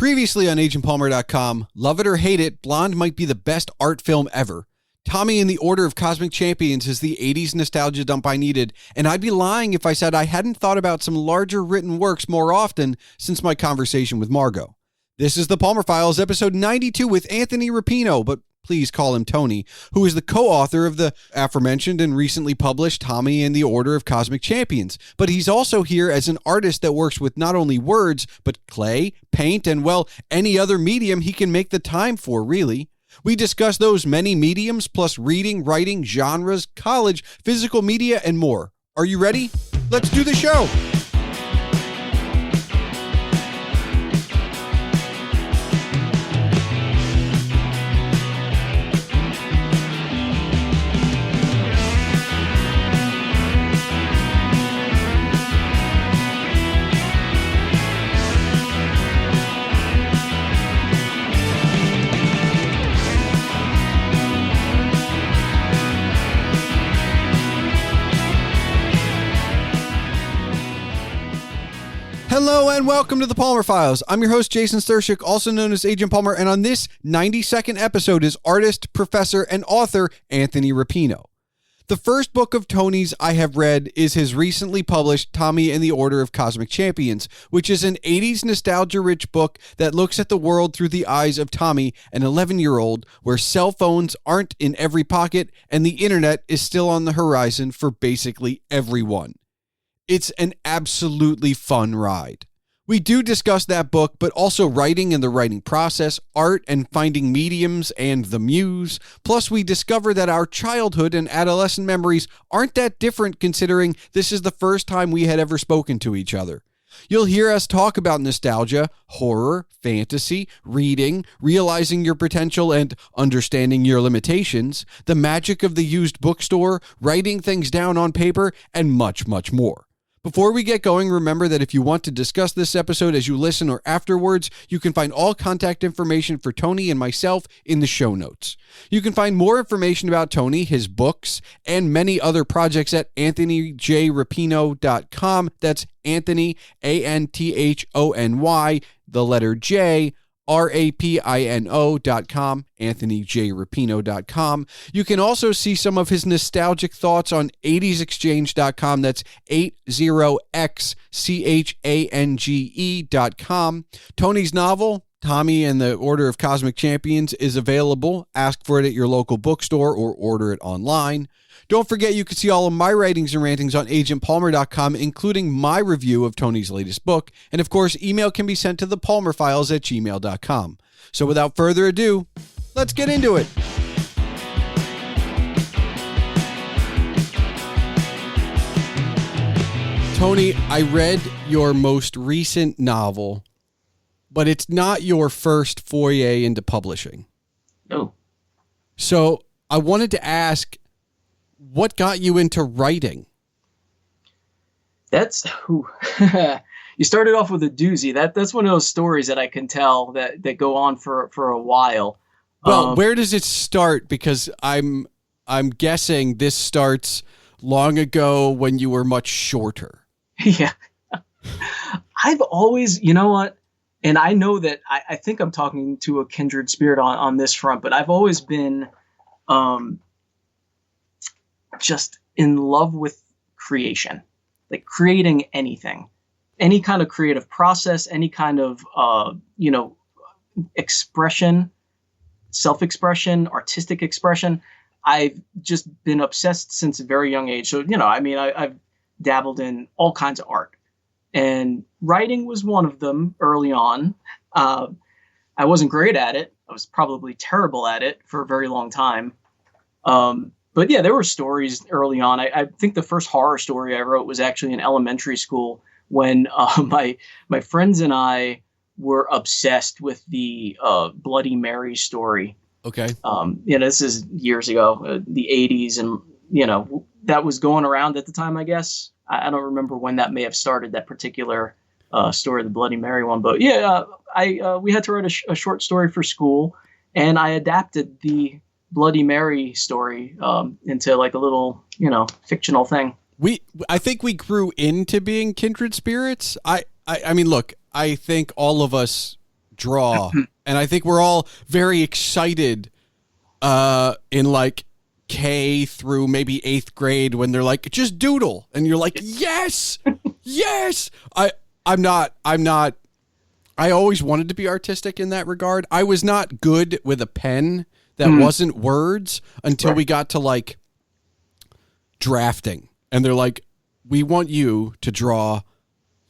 Previously on agentpalmer.com, love it or hate it, Blonde might be the best art film ever. Tommy and the Order of Cosmic Champions is the 80s nostalgia dump I needed, and I'd be lying if I said I hadn't thought about some larger written works more often since my conversation with Margot. This is the Palmer Files, episode 92 with Anthony Rapino, but please call him Tony, who is the co-author of the aforementioned and recently published Tommy and the Order of Cosmic Champions. But he's also here as an artist that works with not only words, but clay, paint, and, well, any other medium he can make the time for, really. We discuss those many mediums, plus reading, writing, genres, college, physical media, and more. Are you ready? Let's do the show! Hello and welcome to the Palmer Files. I'm your host, Jason Stershik, also known as Agent Palmer, and on this 92nd episode is artist, professor, and author Anthony Rapino. The first book of Tony's I have read is his recently published Tommy and the Order of Cosmic Champions, which is an 80s nostalgia-rich book that looks at the world through the eyes of Tommy, an 11-year-old, where cell phones aren't in every pocket and the internet is still on the horizon for basically everyone. It's an absolutely fun ride. We do discuss that book, but also writing and the writing process, art and finding mediums and the muse. Plus, we discover that our childhood and adolescent memories aren't that different considering this is the first time we had ever spoken to each other. You'll hear us talk about nostalgia, horror, fantasy, reading, realizing your potential and understanding your limitations, the magic of the used bookstore, writing things down on paper, and much, much more. Before we get going, remember that if you want to discuss this episode as you listen or afterwards, you can find all contact information for Tony and myself in the show notes. You can find more information about Tony, his books, and many other projects at anthonyjrapino.com. That's Anthony, Anthony, the letter J, Rapino.com, AnthonyJRapino.com. You can also see some of his nostalgic thoughts on 80sexchange.com. That's 80xchange.com. Tony's novel, Tommy and the Order of Cosmic Champions, is available. Ask for it at your local bookstore or order it online. Don't forget you can see all of my writings and rantings on agentpalmer.com, including my review of Tony's latest book. And of course, email can be sent to thepalmerfiles@gmail.com. So without further ado, let's get into it. Tony, I read your most recent novel, but it's not your first foray into publishing. No. So I wanted to ask, what got you into writing? You started off with a doozy. That's one of those stories that I can tell that go on for a while. Well, where does it start? Because I'm guessing this starts long ago when you were much shorter. Yeah. I've always, you know what? And I know that I think I'm talking to a kindred spirit on this front, but I've always been just in love with creation, like creating anything, any kind of creative process, any kind of, expression, self-expression, artistic expression. I've just been obsessed since a very young age. So, I've dabbled in all kinds of art, and writing was one of them early on. I wasn't great at it. I was probably terrible at it for a very long time. But yeah, there were stories early on. I think the first horror story I wrote was actually in elementary school when my friends and I were obsessed with the Bloody Mary story. Okay. This is years ago, the 80s, and that was going around at the time, I guess. I don't remember when that may have started, that particular story, the Bloody Mary one. But yeah, we had to write a short story for school, and I adapted the Bloody Mary story into like a little, fictional thing. I think we grew into being kindred spirits. I mean, look, I think all of us draw. And I think we're all very excited in like K through maybe 8th grade when they're like, just doodle. And you're like, yes, yes. I'm not, I always wanted to be artistic in that regard. I was not good with a pen that wasn't words until we got to like drafting. And they're like, we want you to draw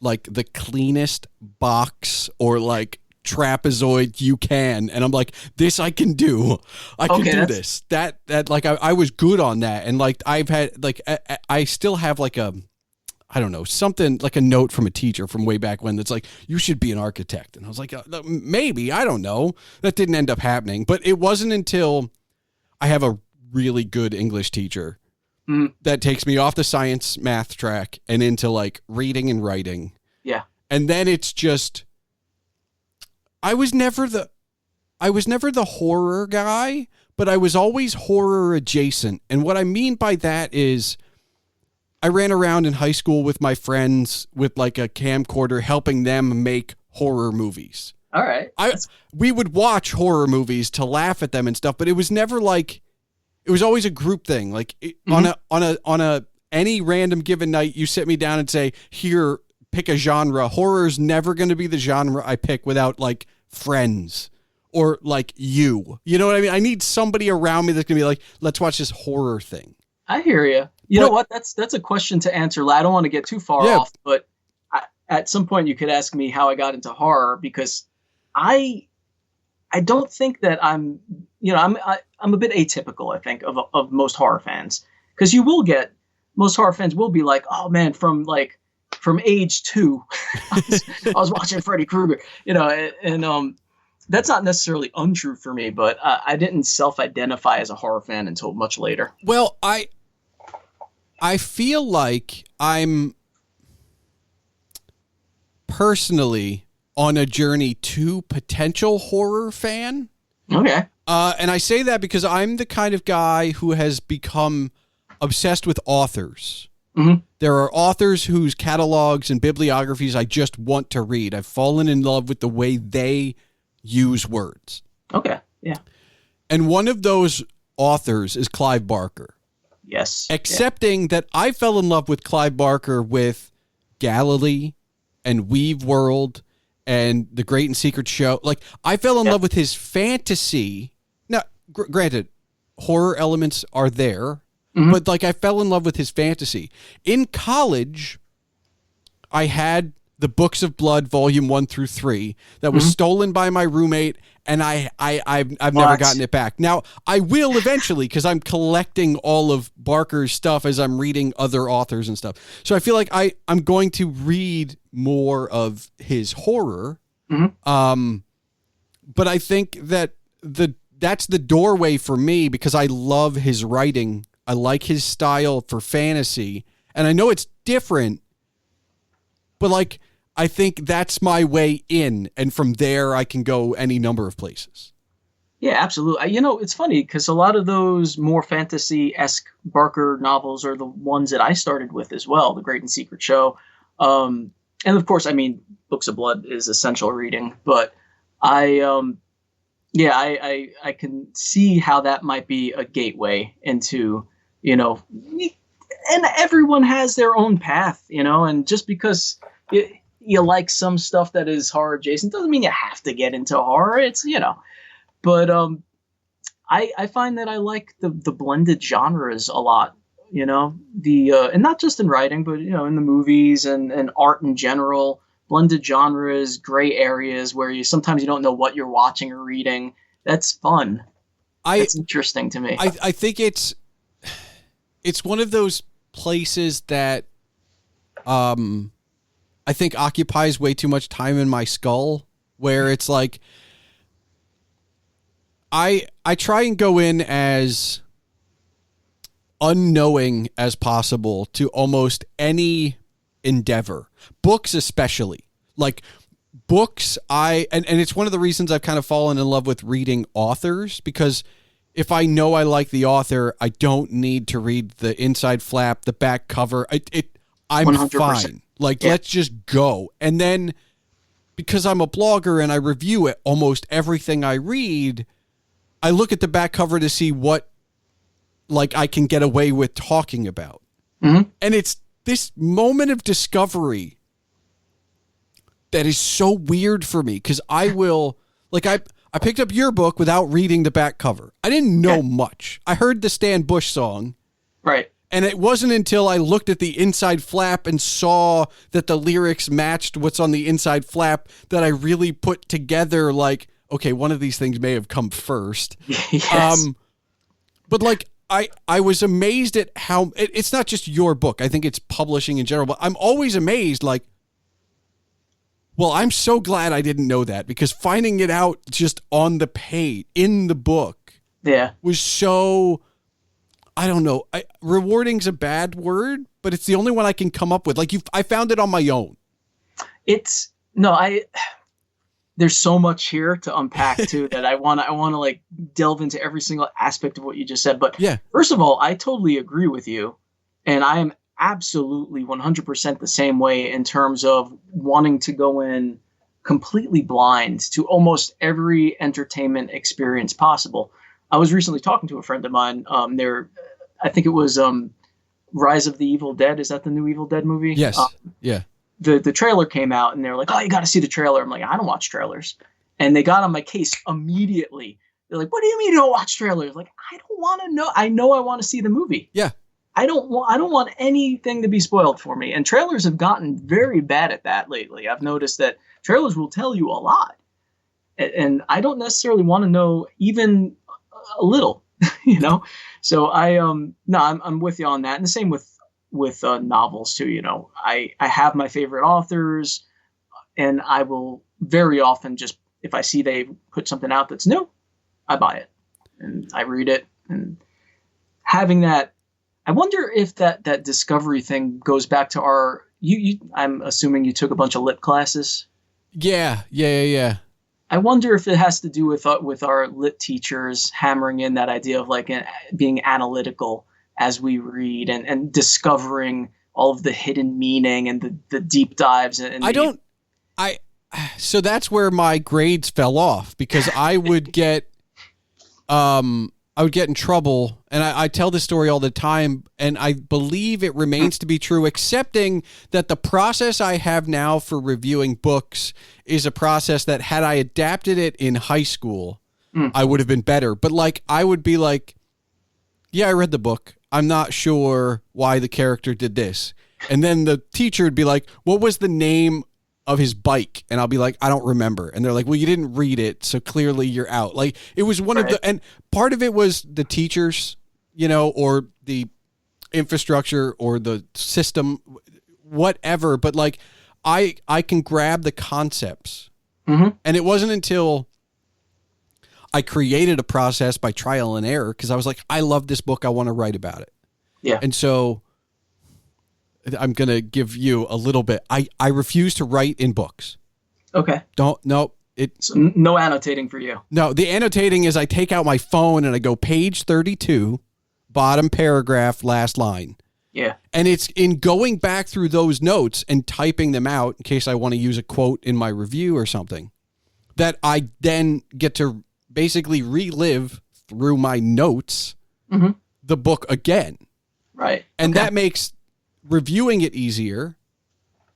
like the cleanest box or like trapezoid you can. And I'm like, this I can do. I can do this. That like I was good on that. And like I've had like I still have like a, I don't know, something like a note from a teacher from way back when that's like, you should be an architect. And I was like, maybe, I don't know. That didn't end up happening. But it wasn't until I have a really good English teacher that takes me off the science math track and into like reading and writing. Yeah. And then it's just, I was never the horror guy, but I was always horror adjacent. And what I mean by that is I ran around in high school with my friends with like a camcorder helping them make horror movies. All right. We would watch horror movies to laugh at them and stuff, but it was never like, it was always a group thing. Like on a any random given night, you sit me down and say, here, pick a genre. Horror's never going to be the genre I pick without like friends or like you know what I mean? I need somebody around me that's going to be like, let's watch this horror thing. I hear you. You know what? That's a question to answer. I don't want to get too far off, but at some point you could ask me how I got into horror, because I don't think that I'm a bit atypical, I think, of most horror fans, because most horror fans will be like, oh man, from age 2, I was watching Freddy Krueger, and that's not necessarily untrue for me, but I didn't self-identify as a horror fan until much later. Well, I feel like I'm personally on a journey to potential horror fan. Okay. And I say that because I'm the kind of guy who has become obsessed with authors. Mm-hmm. There are authors whose catalogs and bibliographies I just want to read. I've fallen in love with the way they use words. Okay. Yeah. And one of those authors is Clive Barker. Yes. Excepting that I fell in love with Clive Barker with Galilee and Weave World and The Great and Secret Show. Like, I fell in love with his fantasy. Now, granted, horror elements are there, but like I fell in love with his fantasy. In college, I had the Books of Blood, Volume 1 through 3, that was stolen by my roommate, and I've never gotten it back. Now, I will eventually, because I'm collecting all of Barker's stuff as I'm reading other authors and stuff. So I feel like I'm going to read more of his horror. But I think that that's the doorway for me, because I love his writing. I like his style for fantasy, and I know it's different, but like, I think that's my way in, and from there I can go any number of places. Yeah, absolutely. It's funny because a lot of those more fantasy-esque Barker novels are the ones that I started with as well, The Great and Secret Show. And of course, I mean, Books of Blood is essential reading, but I can see how that might be a gateway into, and everyone has their own path, and just because you like some stuff that is horror adjacent doesn't mean you have to get into horror. It's, but I find that I like the blended genres a lot, and not just in writing, but, in the movies and art in general, blended genres, gray areas where sometimes you don't know what you're watching or reading. That's fun. It's interesting to me. I think it's one of those places that, I think occupies way too much time in my skull, where it's like, I try and go in as unknowing as possible to almost any endeavor, books especially. Like books, and it's one of the reasons I've kind of fallen in love with reading authors, because if I know I like the author, I don't need to read the inside flap, the back cover. I'm 100%. Fine. Like, let's just go. And then because I'm a blogger and I review it, almost everything I read, I look at the back cover to see what like I can get away with talking about. Mm-hmm. And it's this moment of discovery that is so weird for me, because I will, like, I picked up your book without reading the back cover. I didn't know much. I heard the Stan Bush song. Right. And it wasn't until I looked at the inside flap and saw that the lyrics matched what's on the inside flap that I really put together, like, okay, one of these things may have come first. Yes. But like, I was amazed at how it's not just your book. I think it's publishing in general, but I'm always amazed. Like, well, I'm so glad I didn't know that, because finding it out just on the page in the book was so, I don't know. Rewarding's a bad word, but it's the only one I can come up with. Like, I found it on my own. There's so much here to unpack too that I want to like delve into every single aspect of what you just said. But yeah, first of all, I totally agree with you. And I am absolutely 100% the same way in terms of wanting to go in completely blind to almost every entertainment experience possible. I was recently talking to a friend of mine. I think it was Rise of the Evil Dead. Is that the new Evil Dead movie? Yes. Yeah. The trailer came out and they're like, oh, you got to see the trailer. I'm like, I don't watch trailers. And they got on my case immediately. They're like, what do you mean you don't watch trailers? Like, I don't want to know. I know I want to see the movie. Yeah. I don't want anything to be spoiled for me. And trailers have gotten very bad at that lately. I've noticed that trailers will tell you a lot. And I don't necessarily want to know even a little, you know? So I'm with you on that. And the same with novels too. You know, I have my favorite authors, and I will very often just, if I see they put something out that's new, I buy it and I read it. And having that, I wonder if that discovery thing goes back to I'm assuming you took a bunch of lit classes. Yeah. I wonder if it has to do with our lit teachers hammering in that idea of like being analytical as we read and discovering all of the hidden meaning and the deep dives. So that's where my grades fell off, because I would get in trouble. And I tell this story all the time, and I believe it remains to be true, accepting that the process I have now for reviewing books is a process that, had I adapted it in high school, I would have been better. But like, I would be like, yeah, I read the book. I'm not sure why the character did this. And then the teacher would be like, what was the name of his bike? And I'll be like, I don't remember. And they're like, well, you didn't read it, so clearly you're out. Like, it was one of the, and part of it was the teachers, you know, or the infrastructure or the system, whatever. But like, I can grab the concepts. Mm-hmm. And it wasn't until I created a process by trial and error, because I was like, I love this book, I want to write about it. Yeah. And so I'm going to give you a little bit. I refuse to write in books. Okay. So no annotating for you. No, the annotating is I take out my phone and I go page 32, bottom paragraph, last line. Yeah. And it's in going back through those notes and typing them out in case I want to use a quote in my review or something, that I then get to basically relive through my notes the book again. Right. And that makes reviewing it easier,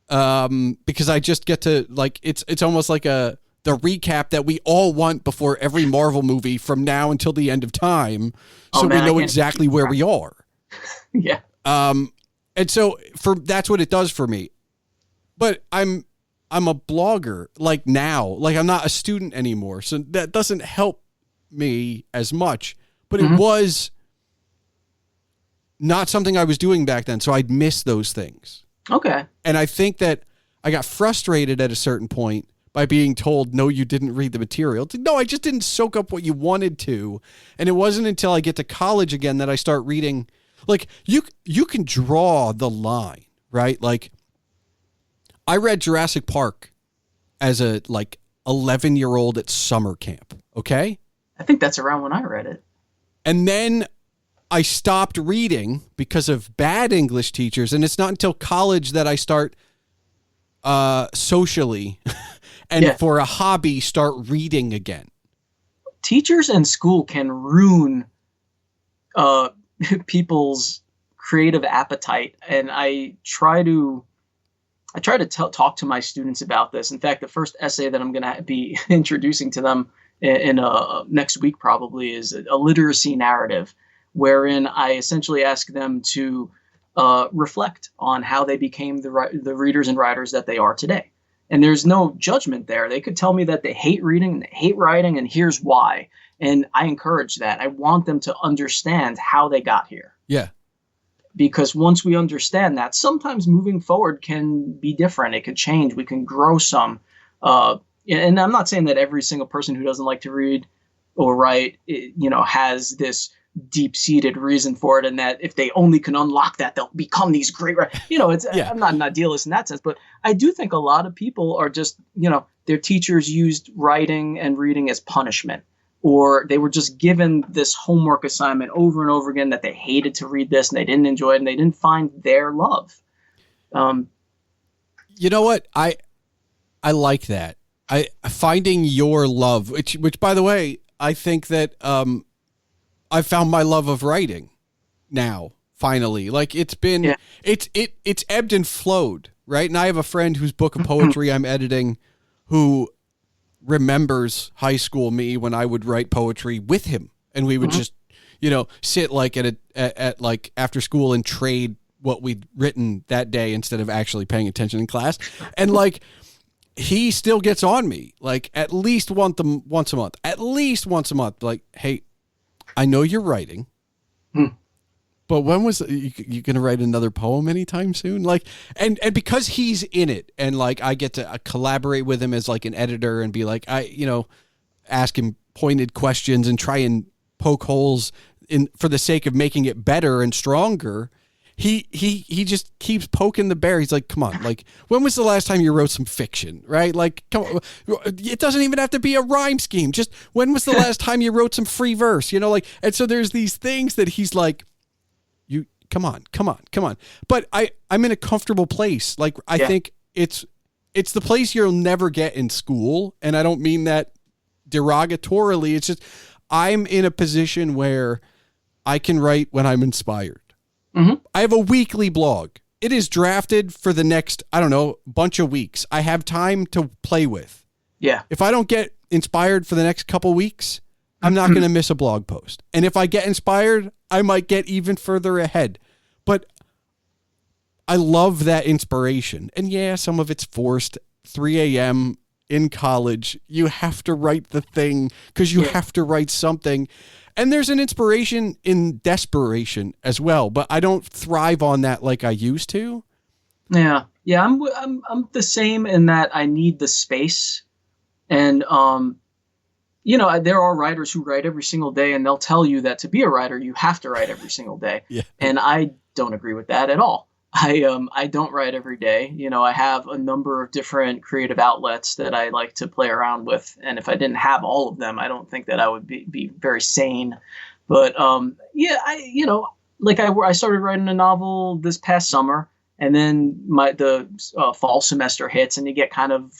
because I just get to, like, it's almost like the recap that we all want before every Marvel movie from now until the end of time, so we know exactly where we are. Yeah. And so that's what it does for me. But I'm a blogger, like, now, like, I'm not a student anymore, so that doesn't help me as much. But it was not something I was doing back then, so I'd miss those things. Okay. And I think that I got frustrated at a certain point by being told, no, you didn't read the material. It's like, no, I just didn't soak up what you wanted to. And it wasn't until I get to college again that I start reading. Like, you can draw the line, right? Like, I read Jurassic Park as a, like, 11-year-old at summer camp, okay? I think that's around when I read it. And then I stopped reading because of bad English teachers, and it's not until college that I start socially and for a hobby, start reading again. Teachers in school can ruin people's creative appetite, and I try to talk to my students about this. In fact, the first essay that I'm going to be introducing to them in next week probably is a literacy narrative, wherein I essentially ask them to reflect on how they became the readers and writers that they are today. And there's no judgment there. They could tell me that they hate reading and they hate writing, and here's why. And I encourage that. I want them to understand how they got here. Yeah. Because once we understand that, sometimes moving forward can be different. It could change. We can grow some. And I'm not saying that every single person who doesn't like to read or write, has this deep-seated reason for it, and that if they only can unlock that, they'll become these great I'm not an idealist in that sense, but I do think a lot of people are just, their teachers used writing and reading as punishment, or they were just given this homework assignment over and over again that they hated to read this and they didn't enjoy it and they didn't find their love. You know what? I like that. Finding your love, which by the way, I think that I found my love of writing now, finally. Like it's been, it's ebbed and flowed, right? And I have a friend whose book of poetry I'm editing who remembers high school me when I would write poetry with him. And we would just, sit like at like after school and trade what we'd written that day instead of actually paying attention in class. And like, he still gets on me like at least once a month, like, hey, I know you're writing, but when was you going to write another poem anytime soon? Like, and because he's in it and like, I get to collaborate with him as like an editor and be like, ask him pointed questions and try and poke holes in for the sake of making it better and stronger. He just keeps poking the bear. He's like, come on, like, when was the last time you wrote some fiction, right? Like, come on. It doesn't even have to be a rhyme scheme. Just when was the last time you wrote some free verse, like, and so there's these things that he's like, you come on. But I'm in a comfortable place. Like, I think it's the place you'll never get in school. And I don't mean that derogatorily. It's just, I'm in a position where I can write when I'm inspired. I have a weekly blog. It is drafted for the next, bunch of weeks. I have time to play with. Yeah. If I don't get inspired for the next couple weeks, I'm not going to miss a blog post. And if I get inspired, I might get even further ahead. But I love that inspiration. And yeah, some of it's forced. 3 a.m. in college, you have to write the thing because you have to write something. And there's an inspiration in desperation as well, but I don't thrive on that like I used to. Yeah. I'm the same in that I need the space, and there are writers who write every single day, and they'll tell you that to be a writer you have to write every single day. And I don't agree with that at all. I don't write every day. I have a number of different creative outlets that I like to play around with. And if I didn't have all of them, I don't think that I would be very sane. But I started writing a novel this past summer, and then the fall semester hits and you get kind of,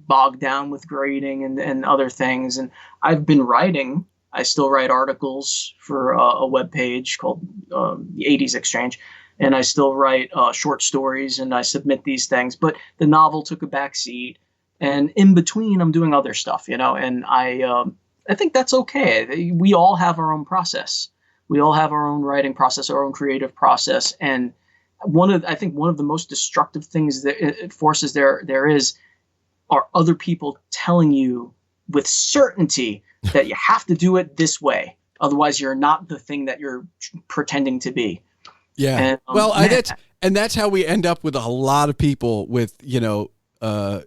bogged down with grading and other things. And I've been writing. I still write articles for a webpage called the 80s Exchange. And I still write short stories, and I submit these things. But the novel took a back seat, and in between, I'm doing other stuff, And I think that's okay. We all have our own process. We all have our own writing process, our own creative process. And one of the most destructive things that it forces there are other people telling you with certainty that you have to do it this way. Otherwise, you're not the thing that you're pretending to be. Yeah. And, that's how we end up with a lot of people with, I'm not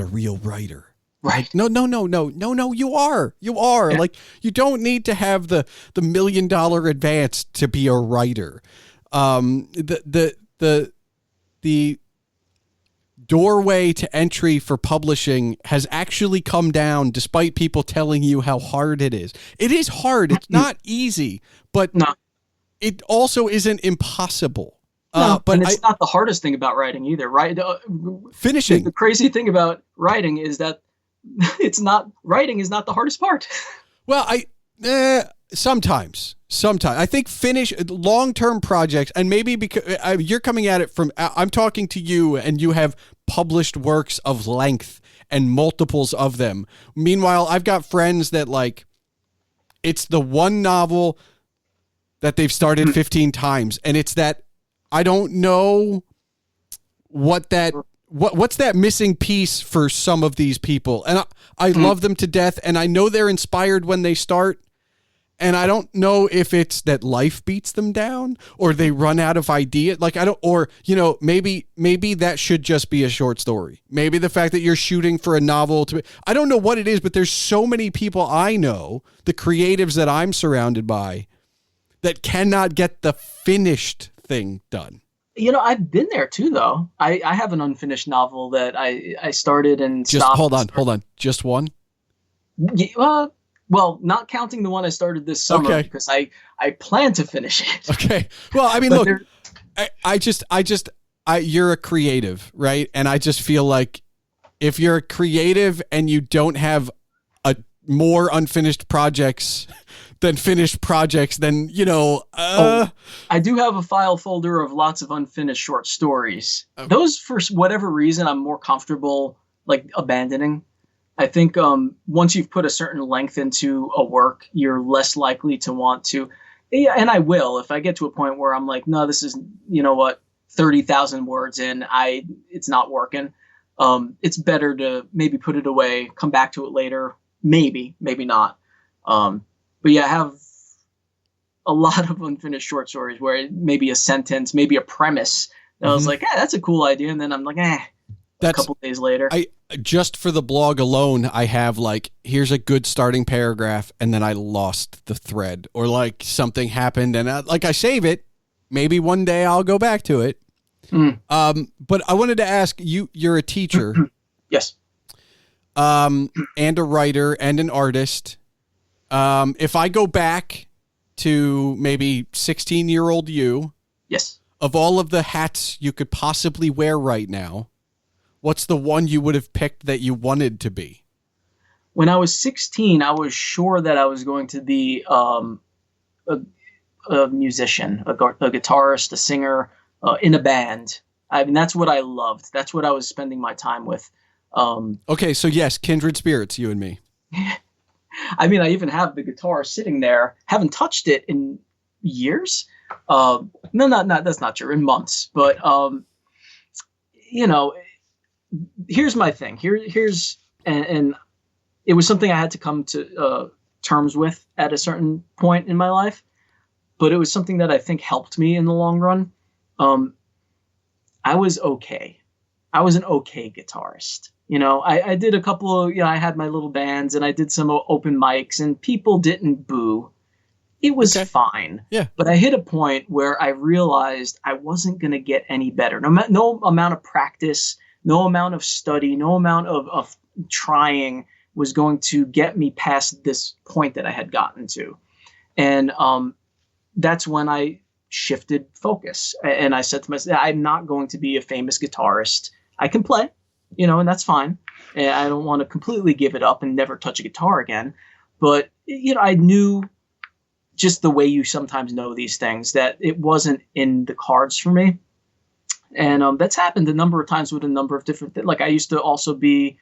a real writer. Right. No, you are. Yeah. Like, you don't need to have the $1 million advance to be a writer. The doorway to entry for publishing has actually come down despite people telling you how hard it is. It is hard. It's not easy, but it also isn't impossible. No, But and it's not the hardest thing about writing either, right? finishing. The crazy thing about writing is that writing is not the hardest part. Well, sometimes I think finish long-term projects, and maybe because you're coming at it from, I'm talking to you and you have published works of length and multiples of them. Meanwhile, I've got friends that like, it's the one novel that they've started 15 times. And it's that, I don't know what's that missing piece for some of these people. And I love them to death. And I know they're inspired when they start. And I don't know if it's that life beats them down or they run out of ideas. Like maybe that should just be a short story. Maybe the fact that you're shooting for a novel I don't know what it is, but there's so many people I know, the creatives that I'm surrounded by, that cannot get the finished thing done. I've been there too, though. I have an unfinished novel that I started and stopped. Hold on. Just one? Well, not counting the one I started this summer, because I plan to finish it. Okay. Well, I mean, look, you're a creative, right? And I just feel like if you're a creative and you don't have more unfinished projects than finished projects, then, I do have a file folder of lots of unfinished short stories. Okay. Those, for whatever reason, I'm more comfortable like abandoning. I think once you've put a certain length into a work, you're less likely to want to. Yeah, and I will if I get to a point where I'm like, no, this is 30,000 words in. It's not working. It's better to maybe put it away, come back to it later. Maybe not. But yeah, I have a lot of unfinished short stories where maybe a sentence, maybe a premise. And I was like, that's a cool idea. And then I'm like, a couple days later. Just for the blog alone, I have like, here's a good starting paragraph, and then I lost the thread, or like something happened, and I save it. Maybe one day I'll go back to it. But I wanted to ask you, you're a teacher. Yes. And a writer and an artist. If I go back to maybe 16-year-old you, yes, of all of the hats you could possibly wear right now, what's the one you would have picked that you wanted to be? When I was 16, I was sure that I was going to be a musician, a guitarist, a singer, in a band. I mean, that's what I loved. That's what I was spending my time with. Okay, so yes, kindred spirits, you and me. I mean, I even have the guitar sitting there. Haven't touched it in years. No, that's not true. In months. But, here's my thing. Here's and it was something I had to come to terms with at a certain point in my life. But it was something that I think helped me in the long run. I was okay. I was an okay guitarist. I did a couple of, I had my little bands and I did some open mics and people didn't boo. It was fine. Yeah. But I hit a point where I realized I wasn't going to get any better. No amount of practice, no amount of study, no amount of trying was going to get me past this point that I had gotten to. And that's when I shifted focus. And I said to myself, I'm not going to be a famous guitarist. I can play. And that's fine. And I don't want to completely give it up and never touch a guitar again. But, I knew, just the way you sometimes know these things, that it wasn't in the cards for me. And that's happened a number of times with a number of different things. Like I used to also be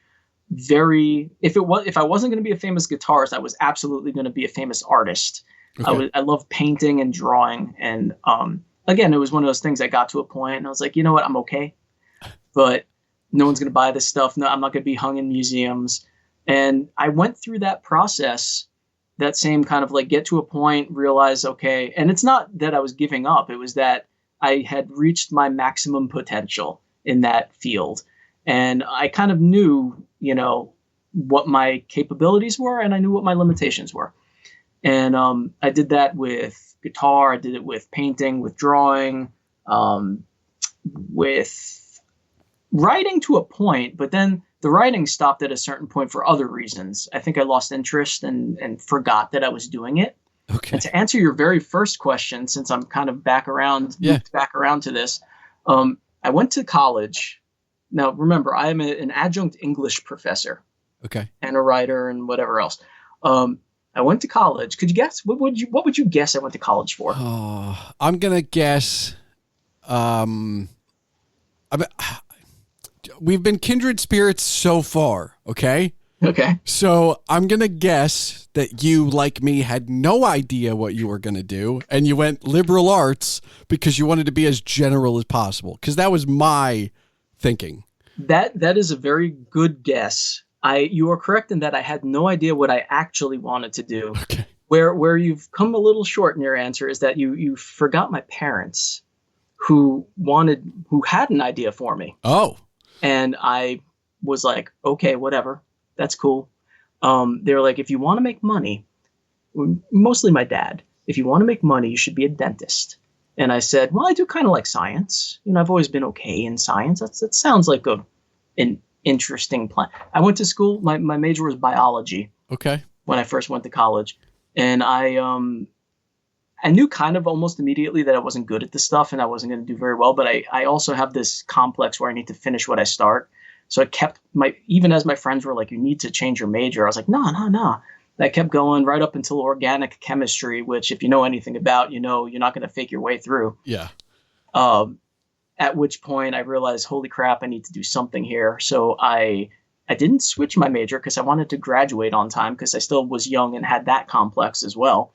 if I wasn't going to be a famous guitarist, I was absolutely going to be a famous artist. Okay. I love painting and drawing. And again, it was one of those things I got to a point and I was like, you know what, I'm okay. But no one's going to buy this stuff. No, I'm not going to be hung in museums. And I went through that process, that same kind of like get to a point, realize, okay. And it's not that I was giving up. It was that I had reached my maximum potential in that field. And I kind of knew, what my capabilities were and I knew what my limitations were. And I did that with guitar. I did it with painting, with drawing, with writing to a point, but then the writing stopped at a certain point for other reasons. I think I lost interest and forgot that I was doing it. Okay. And to answer your very first question, since I'm kind of moved back around to this, I went to college. Now, remember, I am an adjunct English professor. Okay. And a writer and whatever else. I went to college. Could you guess? What would you guess I went to college for? Oh, I'm gonna guess. We've been kindred spirits so far. Okay. Okay. So I'm gonna guess that you, like me, had no idea what you were gonna do, and you went liberal arts because you wanted to be as general as possible. Because that was my thinking. That is a very good guess. You are correct in that I had no idea what I actually wanted to do. Okay. Where you've come a little short in your answer is that you forgot my parents, who had an idea for me. Oh. And I was like, okay, whatever, that's cool. They were like, if you want to make money, mostly my dad, if you want to make money, you should be a dentist. And I said, well, I do kind of like science. I've always been okay in science. That sounds like an interesting plan. I went to school. My major was biology. Okay. When I first went to college, and I knew kind of almost immediately that I wasn't good at this stuff and I wasn't going to do very well. But I also have this complex where I need to finish what I start. So I kept even as my friends were like, you need to change your major. I was like, no. I kept going right up until organic chemistry, which if you know anything about, you're not going to fake your way through. Yeah. At which point I realized, holy crap, I need to do something here. So I didn't switch my major because I wanted to graduate on time because I still was young and had that complex as well.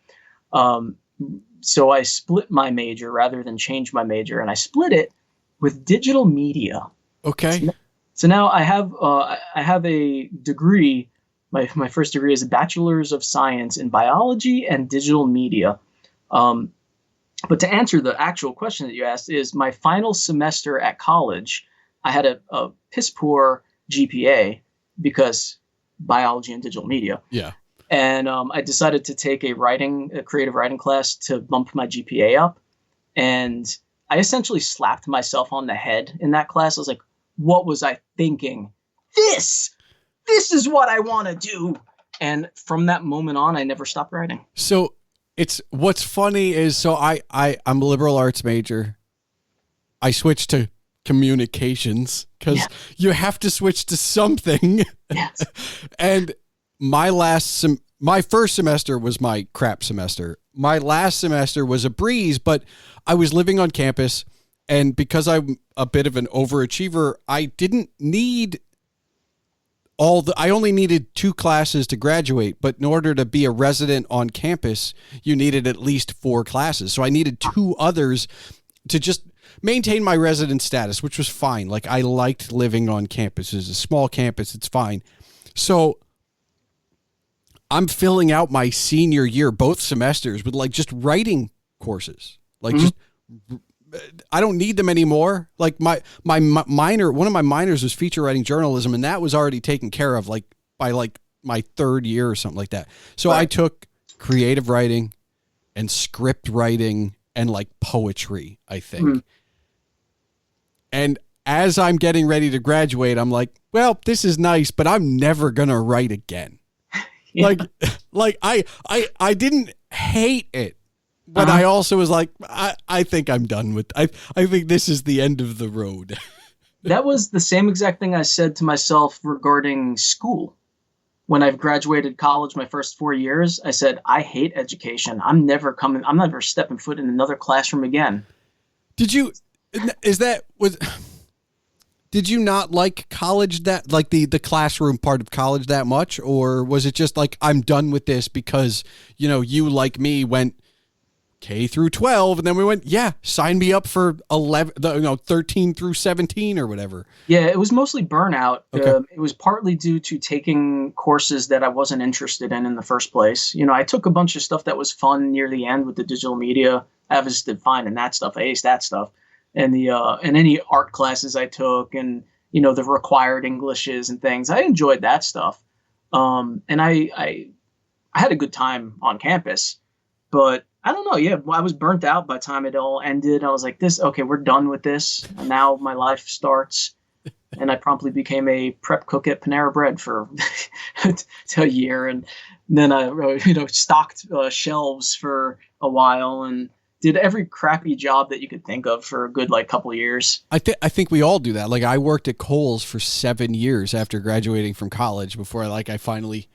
So I split my major rather than change my major, and I split it with digital media. Okay. So now I have a degree. My first degree is a bachelor's of science in biology and digital media. But to answer the actual question that you asked, is my final semester at college, I had a piss poor GPA because biology and digital media. Yeah. And I decided to take a creative writing class to bump my GPA up. And I essentially slapped myself on the head in that class. I was like, what was I thinking? This is what I want to do. And from that moment on, I never stopped writing. So what's funny is, I'm a liberal arts major. I switched to communications because you have to switch to something. Yes. And my first semester was my crap semester. My last semester was a breeze, but I was living on campus, and because I'm a bit of an overachiever, I didn't need I only needed 2 classes to graduate, but in order to be a resident on campus, you needed at least 4 classes. So I needed 2 others to just maintain my resident status, which was fine. Like, I liked living on campus. It's a small campus. It's fine. So I'm filling out my senior year, both semesters, with like just writing courses. Like, just I don't need them anymore. Like my minor, one of my minors was feature writing journalism, and that was already taken care of like by like my 3rd year or something like that. So I took creative writing and script writing and like poetry, I think. And as I'm getting ready to graduate, I'm like, well, this is nice, but I'm never going to write again. Like I didn't hate it. But I also was like, I think I'm done with, I think this is the end of the road. That was the same exact thing I said to myself regarding school. When I've graduated college, my first 4 years, I said, I hate education. I'm never stepping foot in another classroom again. Did you not like college like the classroom part of college that much? Or was it just like, I'm done with this because, you like me went K through 12, and then we went, sign me up for 13 through 17 or whatever. Yeah, it was mostly burnout. Okay. It was partly due to taking courses that I wasn't interested in the first place. I took a bunch of stuff that was fun near the end with the digital media. I just did fine in that stuff. I aced that stuff. And and any art classes I took, and the required Englishes and things, I enjoyed that stuff. And I had a good time on campus, but I don't know. Yeah, I was burnt out by the time it all ended. I was like, we're done with this. And now my life starts. and I promptly became a prep cook at Panera Bread for a year, and then I stocked shelves for a while and did every crappy job that you could think of for a good like couple of years. I think we all do that. Like I worked at Kohl's for 7 years after graduating from college before I finally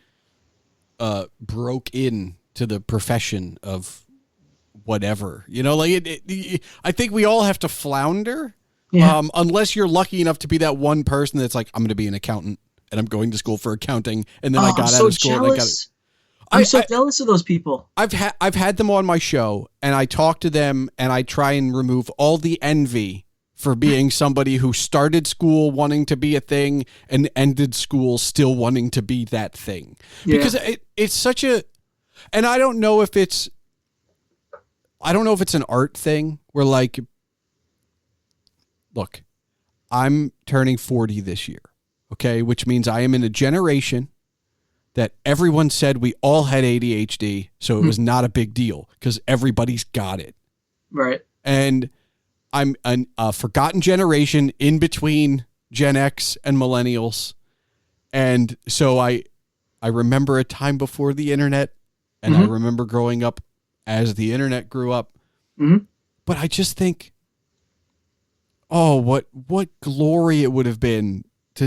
broke in to the profession of whatever. I think we all have to flounder. Yeah. Unless you're lucky enough to be that one person that's like, I'm going to be an accountant and I'm going to school for accounting. And then I got out of school. And I got it. I'm so jealous of those people. I've had them on my show and I talk to them and I try and remove all the envy for being somebody who started school wanting to be a thing and ended school still wanting to be that thing. Yeah. Because it's such a, and I don't know if it's an art thing where like, look, I'm turning 40 this year. Okay. Which means I am in a generation that everyone said we all had ADHD, so it was not a big deal because everybody's got it. Right. And I'm a forgotten generation in between Gen X and millennials. And so I remember a time before the internet, and I remember growing up as the internet grew up. Mm-hmm. But I just think, what glory it would have been to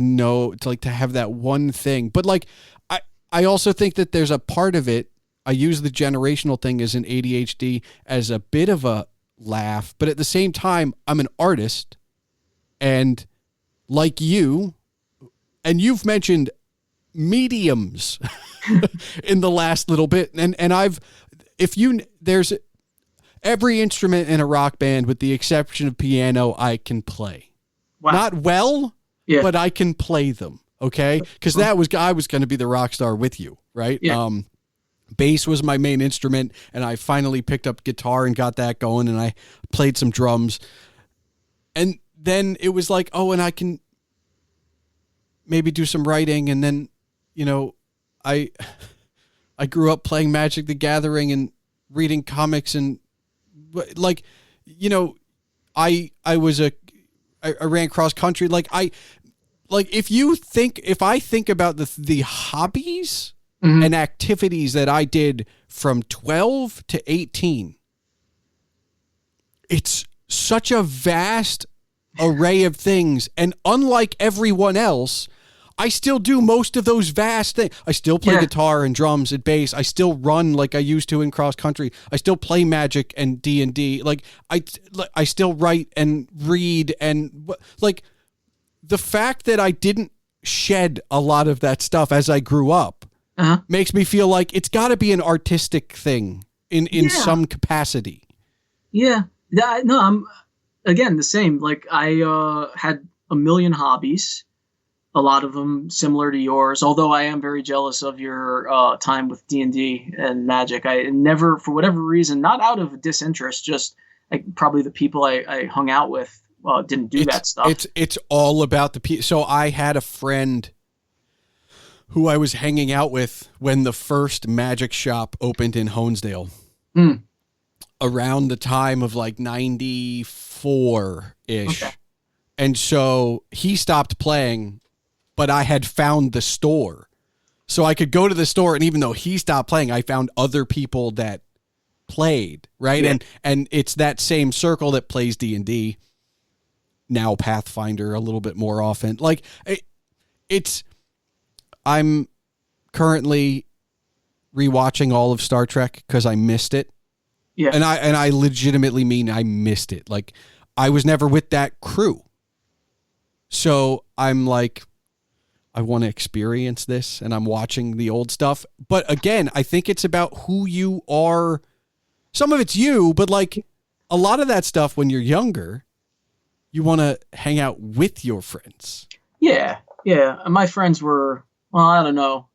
have that one thing. But like, I also think that there's a part of it. I use the generational thing as an ADHD as a bit of a laugh, but at the same time, I'm an artist, and like you, and you've mentioned mediums in the last little bit, and there's every instrument in a rock band with the exception of piano I can play. Wow. Not well, but I can play them. Okay. Cause I was going to be the rock star with you. Right. Yeah. Bass was my main instrument and I finally picked up guitar and got that going and I played some drums. And then it was like, and I can maybe do some writing. And then, I grew up playing Magic the Gathering and reading comics and like, I ran cross country. If I think about the hobbies and activities that I did from 12 to 18, it's such a vast array of things. And unlike everyone else, I still do most of those vast things. I still play guitar and drums and bass. I still run like I used to in cross country. I still play Magic and D&D. Like I still write and read and like, the fact that I didn't shed a lot of that stuff as I grew up makes me feel like it's got to be an artistic thing in some capacity. Yeah. No, I'm again the same. Like I had a million hobbies, a lot of them similar to yours. Although I am very jealous of your time with D&D and Magic. I never, for whatever reason, not out of disinterest, just like probably the people I hung out with. Didn't do that stuff. It's all about the people. So I had a friend who I was hanging out with when the first Magic shop opened in Honesdale around the time of like 94-ish. Okay. And so he stopped playing, but I had found the store. So I could go to the store, and even though he stopped playing, I found other people that played, right? Yeah. And it's that same circle that plays D&D. Now Pathfinder a little bit more often. Like I'm currently rewatching all of Star Trek because I missed it. Yeah. And I legitimately mean I missed it. Like I was never with that crew. So I'm like, I want to experience this and I'm watching the old stuff. But again, I think it's about who you are. Some of it's you, but like a lot of that stuff when you're younger, you want to hang out with your friends. Yeah. Yeah. My friends were, well, I don't know.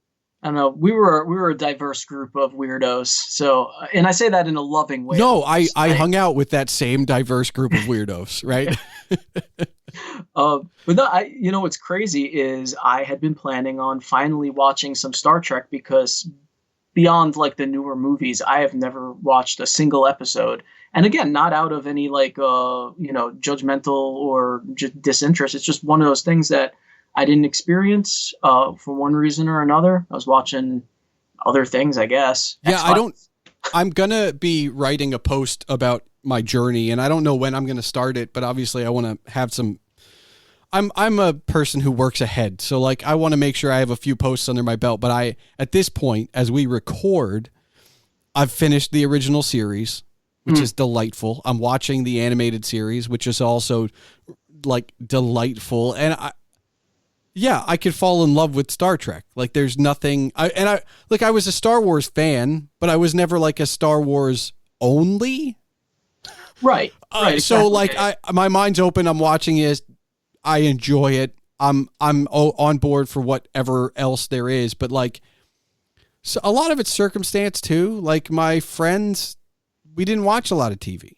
We were a diverse group of weirdos. So, and I say that in a loving way. No, I hung out with that same diverse group of weirdos. Right. But no, what's crazy is I had been planning on finally watching some Star Trek because beyond like the newer movies, I have never watched a single episode. And again, not out of any like judgmental or just disinterest. It's just one of those things that I didn't experience for one reason or another. I was watching other things, I guess. Yeah, I'm gonna be writing a post about my journey, and I don't know when I'm gonna start it, but obviously I want to have some. I'm a person who works ahead, so like I want to make sure I have a few posts under my belt. But at this point, as we record, I've finished the original series, which is delightful. I'm watching the animated series, which is also like delightful, and I could fall in love with Star Trek. Like there's nothing, I was a Star Wars fan, but I was never like a Star Wars only. Right. So like my mind's open. I'm watching it. I enjoy it. I'm on board for whatever else there is, but like, so a lot of it's circumstance too. Like my friends, we didn't watch a lot of TV.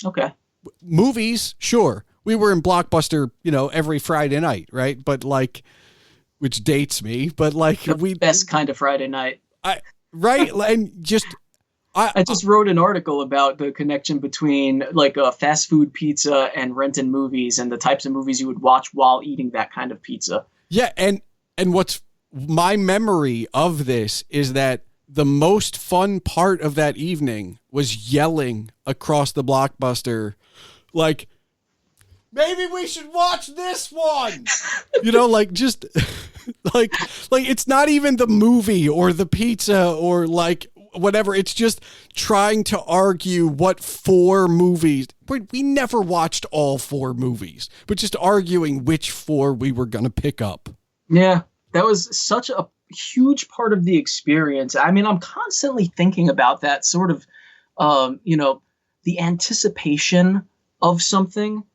Okay. Movies, sure. We were in Blockbuster, every Friday night, right? But like, which dates me, but like the best kind of Friday night. Right. And just, I just wrote an article about the connection between like a fast food pizza and renting movies and the types of movies you would watch while eating that kind of pizza. Yeah. And what's my memory of this is that the most fun part of that evening was yelling across the Blockbuster, like, maybe we should watch this one, like just like it's not even the movie or the pizza or like whatever. It's just trying to argue what 4 movies. We never watched all 4 movies, but just arguing which 4 we were going to pick up. Yeah, that was such a huge part of the experience. I mean, I'm constantly thinking about that sort of, the anticipation of something.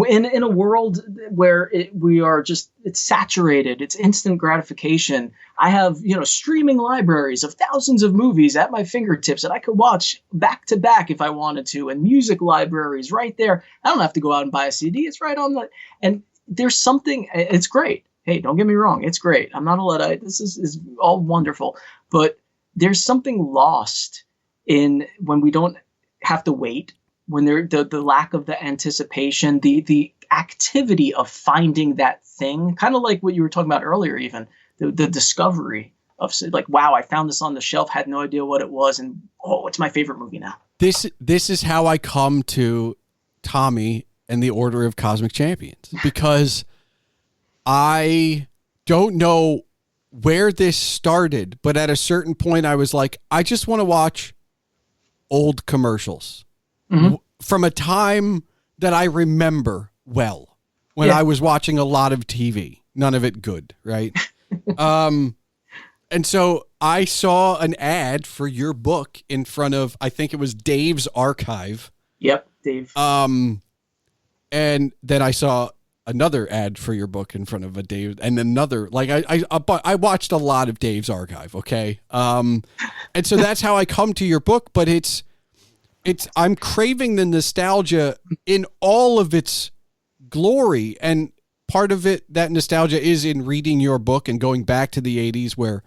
In a world where it's saturated, it's instant gratification. I have, streaming libraries of thousands of movies at my fingertips that I could watch back to back if I wanted to, and music libraries right there. I don't have to go out and buy a CD. It's right on and there's something, it's great. Hey, don't get me wrong. It's great. I'm not a Luddite. This is all wonderful, but there's something lost in when we don't have to wait. When the lack of the anticipation, the activity of finding that thing, kind of like what you were talking about earlier, even the discovery of like, wow, I found this on the shelf, had no idea what it was, and it's my favorite movie now. This is how I come to Tommy and the Order of Cosmic Champions, because I don't know where this started, but at a certain point I was like, I just want to watch old commercials. From a time that I remember well, when I was watching a lot of TV, none of it good, right? And so I saw an ad for your book in front of, I think it was Dave's Archive. Yep, Dave. And then I saw another ad for your book in front of a Dave, and another, like I watched a lot of Dave's Archive. Okay. And so that's how I come to your book, but I'm craving the nostalgia in all of its glory. And part of it, that nostalgia is in reading your book and going back to the 80s where,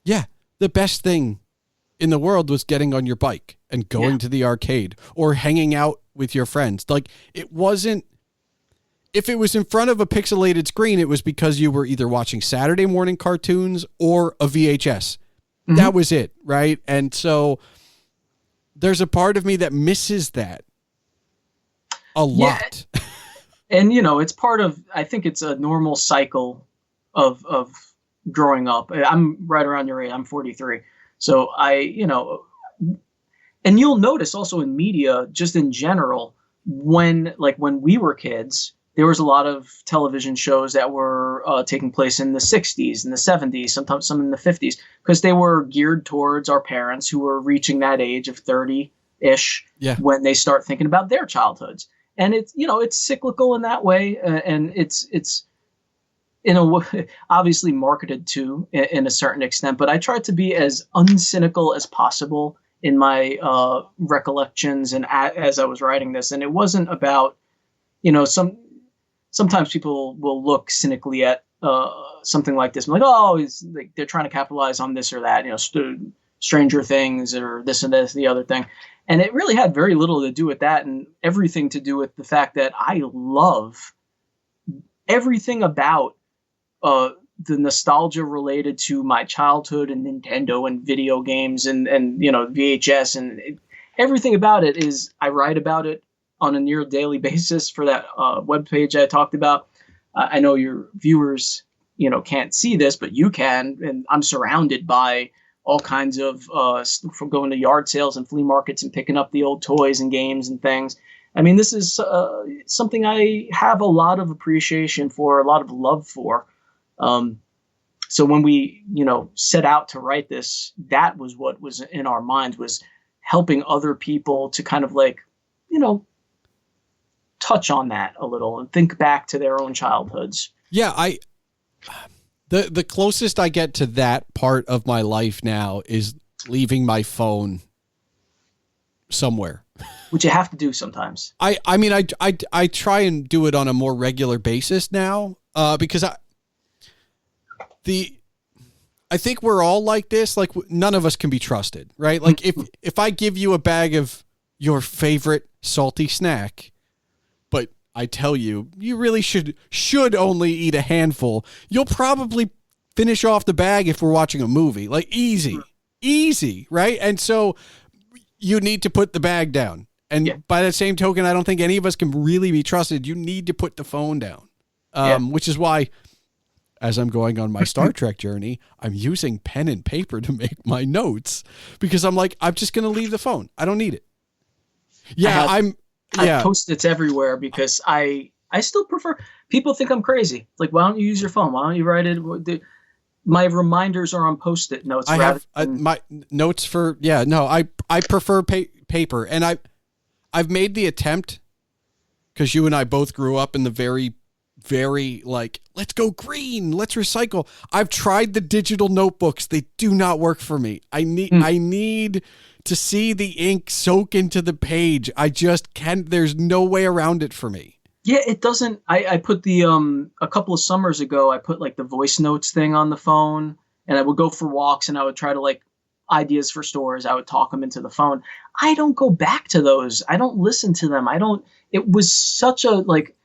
the best thing in the world was getting on your bike and going to the arcade or hanging out with your friends. Like it wasn't, if it was in front of a pixelated screen, it was because you were either watching Saturday morning cartoons or a VHS. That was it. Right. And so there's a part of me that misses that a lot. And, it's part of, I think it's a normal cycle of growing up. I'm right around your age. I'm 43. So and you'll notice also in media, just in general, when we were kids, there was a lot of television shows that were taking place in the 60s and the 70s, sometimes some in the 50s, because they were geared towards our parents who were reaching that age of 30-ish when they start thinking about their childhoods. And it's, it's cyclical in that way. And it's in a way, obviously marketed to in a certain extent, but I tried to be as uncynical as possible in my recollections and as I was writing this. And it wasn't about, sometimes people will look cynically at something like this. I'm like, oh, it's like they're trying to capitalize on this or that, Stranger Things or this and this, the other thing. And it really had very little to do with that and everything to do with the fact that I love everything about the nostalgia related to my childhood and Nintendo and video games and VHS and everything about it is I write about it on a near daily basis for that webpage I talked about. I know your viewers, can't see this, but you can, and I'm surrounded by all kinds of from going to yard sales and flea markets and picking up the old toys and games and things. I mean, this is something I have a lot of appreciation for, a lot of love for. So when we, set out to write this, that was what was in our minds, was helping other people to kind of like, touch on that a little and think back to their own childhoods. Yeah, the closest I get to that part of my life now is leaving my phone somewhere. Which you have to do sometimes. I mean, I try and do it on a more regular basis now, because I think we're all like this. Like none of us can be trusted, right? Like if I give you a bag of your favorite salty snack, but I tell you, you really should only eat a handful, you'll probably finish off the bag if we're watching a movie. Like easy, right? And so you need to put the bag down. And by the same token, I don't think any of us can really be trusted. You need to put the phone down, which is why, as I'm going on my Star Trek journey, I'm using pen and paper to make my notes because I'm like, I'm just going to leave the phone. I don't need it. Yeah, I have Post-its everywhere because I still prefer. People think I'm crazy. Like, why don't you use your phone? Why don't you write it? My reminders are on Post-it notes. I have my notes for I prefer paper, and I've made the attempt because you and I both grew up in the very, very like, let's go green, let's recycle. I've tried the digital notebooks. They do not work for me. I need to see the ink soak into the page. I just can't. There's no way around it for me. Yeah, it doesn't. I put the a couple of summers ago, I put like the voice notes thing on the phone, and I would go for walks and I would try to like ideas for stores. I would talk them into the phone. I don't go back to those. I don't listen to them. It was such a like,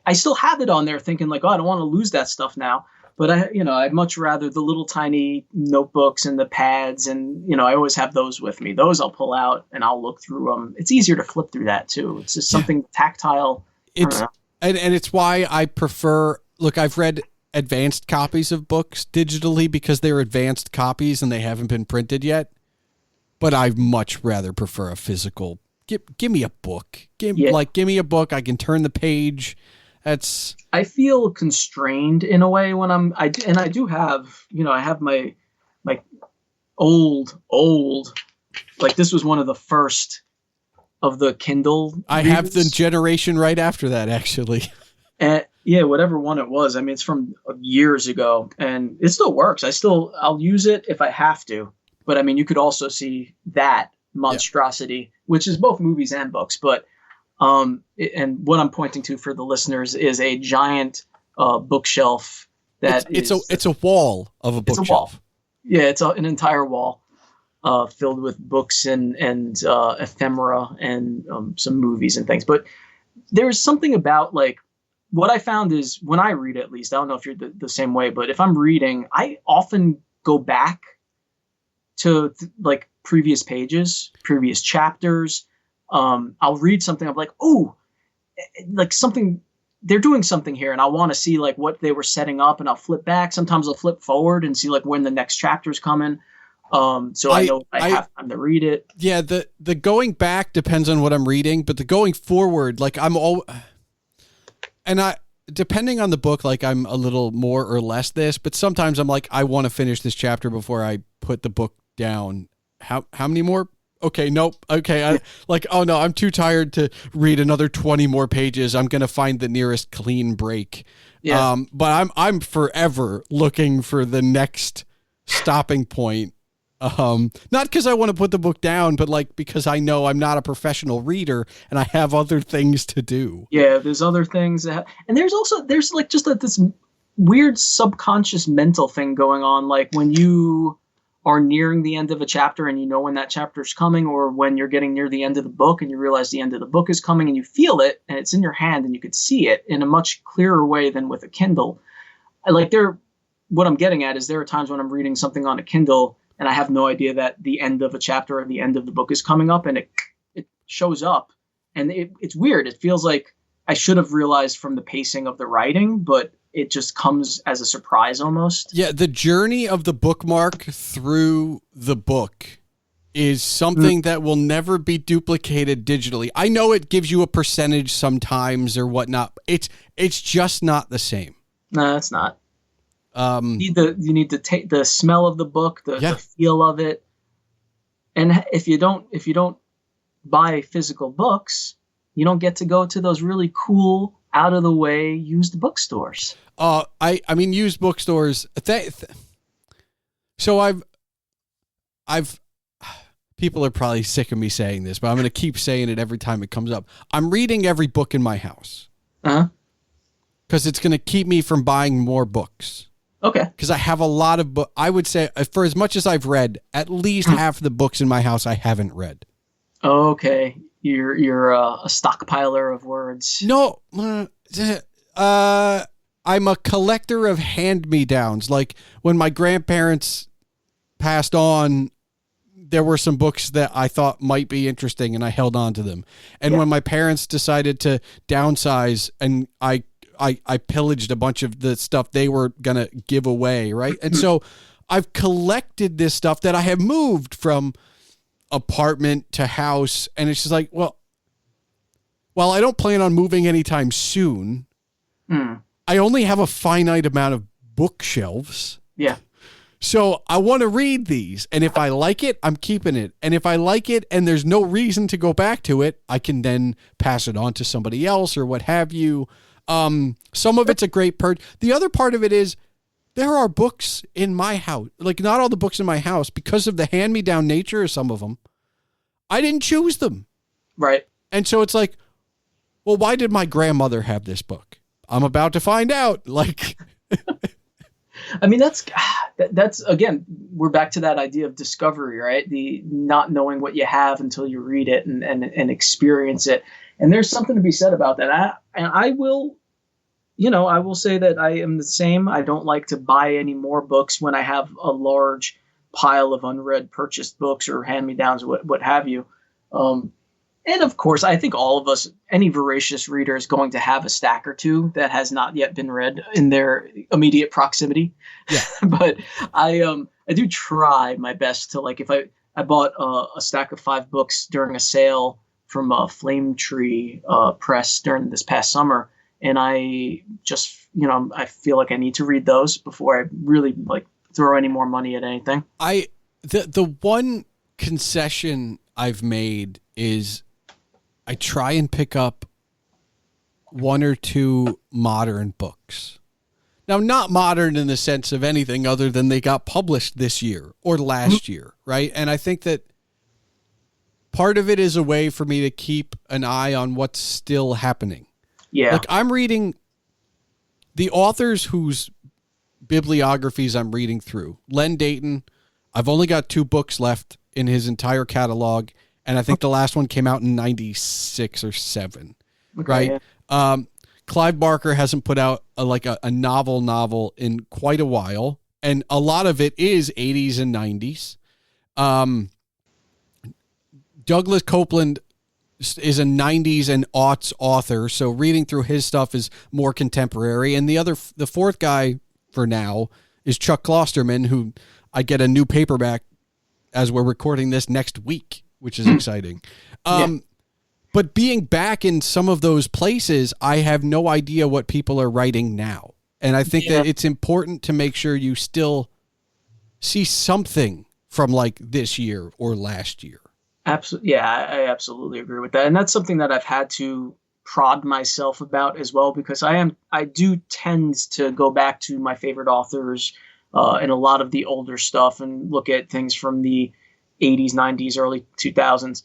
I still have it on there thinking like, oh, I don't want to lose that stuff now. But I'd much rather the little tiny notebooks and the pads, and I always have those with me. Those I'll pull out and I'll look through them. It's easier to flip through that too. It's just something tactile. And it's why I prefer. Look, I've read advanced copies of books digitally because they're advanced copies and they haven't been printed yet. But I much rather prefer a physical. Give me a book. Give me a book. I can turn the page. I feel constrained in a way when I do have, I have my old, like this was one of the first of the Kindle. I have the generation right after that, actually. And whatever one it was. I mean, it's from years ago and it still works. I'll use it if I have to. But I mean, you could also see that monstrosity, which is both movies and books. But and what I'm pointing to for the listeners is a giant bookshelf that it's a wall of a bookshelf. It's a wall. Yeah, it's an entire wall filled with books and ephemera and some movies and things. But there's something about like what I found is when I read, at least, I don't know if you're the same way, but if I'm reading, I often go back to like previous pages, previous chapters. I'll read something. I'm like, oh, like something, they're doing something here. And I want to see like what they were setting up, and I'll flip back. Sometimes I'll flip forward and see like when the next chapter's coming. So I know I have time to read it. Yeah. The going back depends on what I'm reading, but the going forward, like depending on the book, like I'm a little more or less this, but sometimes I'm like, I want to finish this chapter before I put the book down. How many more? Okay, nope. Okay, oh no, I'm too tired to read another 20 more pages. I'm gonna find the nearest clean break. Yeah. But I'm forever looking for the next stopping point. Not because I want to put the book down, but like because I know I'm not a professional reader and I have other things to do. Yeah, there's other things and there's like just this weird subconscious mental thing going on, like when you are nearing the end of a chapter and you know when that chapter is coming, or when you're getting near the end of the book and you realize the end of the book is coming and you feel it and it's in your hand and you could see it in a much clearer way than with a Kindle. What I'm getting at is there are times when I'm reading something on a Kindle and I have no idea that the end of a chapter or the end of the book is coming up, and it shows up, and it's weird. It feels like I should have realized from the pacing of the writing, but it just comes as a surprise almost. Yeah, the journey of the bookmark through the book is something that will never be duplicated digitally. I know it gives you a percentage sometimes or whatnot. It's just not the same. No, it's not. You need to take the smell of the book, the feel of it. And if you don't buy physical books, you don't get to go to those really cool, out of the way used bookstores. I mean used bookstores. So I've people are probably sick of me saying this, but I'm going to keep saying it every time it comes up. I'm reading every book in my house. Because it's going to keep me from buying more books. Okay. Because I have a lot of books. I would say, for as much as I've read, at least half the books in my house I haven't read. Okay. You're a stockpiler of words. No. I'm a collector of hand-me-downs. Like, when my grandparents passed on, there were some books that I thought might be interesting, and I held on to them. And when my parents decided to downsize, and I pillaged a bunch of the stuff they were going to give away, right? And so I've collected this stuff that I have moved from apartment to house, and it's just like, well, I don't plan on moving anytime soon. I only have a finite amount of bookshelves. Yeah. So I want to read these, and if I like it, I'm keeping it. And if I like it and there's no reason to go back to it, I can then pass it on to somebody else or what have you. Some of it's a great perk. The other part of it is there are books in my house, like not all the books in my house, because of the hand-me-down nature of some of them. I didn't choose them. Right. And so it's like, well, why did my grandmother have this book? I'm about to find out. Like, I mean, that's again, we're back to that idea of discovery, right? The not knowing what you have until you read it and experience it. And there's something to be said about that. I will say that I am the same. I don't like to buy any more books when I have a large pile of unread purchased books or hand-me-downs, what have you. And of course, I think all of us, any voracious reader, is going to have a stack or two that has not yet been read in their immediate proximity. Yeah. But I do try my best to, like, if I bought a stack of 5 books during a sale from Flame Tree Press during this past summer, and I just, I feel like I need to read those before I really throw any more money at anything. The one concession I've made is I try and pick up 1 or 2 modern books. Now, not modern in the sense of anything other than they got published this year or last year, right? And I think that part of it is a way for me to keep an eye on what's still happening. Yeah. Like, I'm reading the authors whose bibliographies I'm reading through. Len Dayton, I've only got 2 books left in his entire catalog, and I think the last one came out in 96 or 7, right? Yeah. Clive Barker hasn't put out a novel in quite a while, and a lot of it is 80s and 90s. Douglas Copeland is a 90s and aughts author, so reading through his stuff is more contemporary. And the fourth guy for now is Chuck Klosterman, who I get a new paperback as we're recording this next week, which is exciting. But being back in some of those places, I have no idea what people are writing now. And I think that it's important to make sure you still see something from this year or last year. Absolutely. Yeah, I absolutely agree with that. And that's something that I've had to prod myself about as well, because I do tend to go back to my favorite authors and a lot of the older stuff and look at things from the 80s, 90s, early 2000s,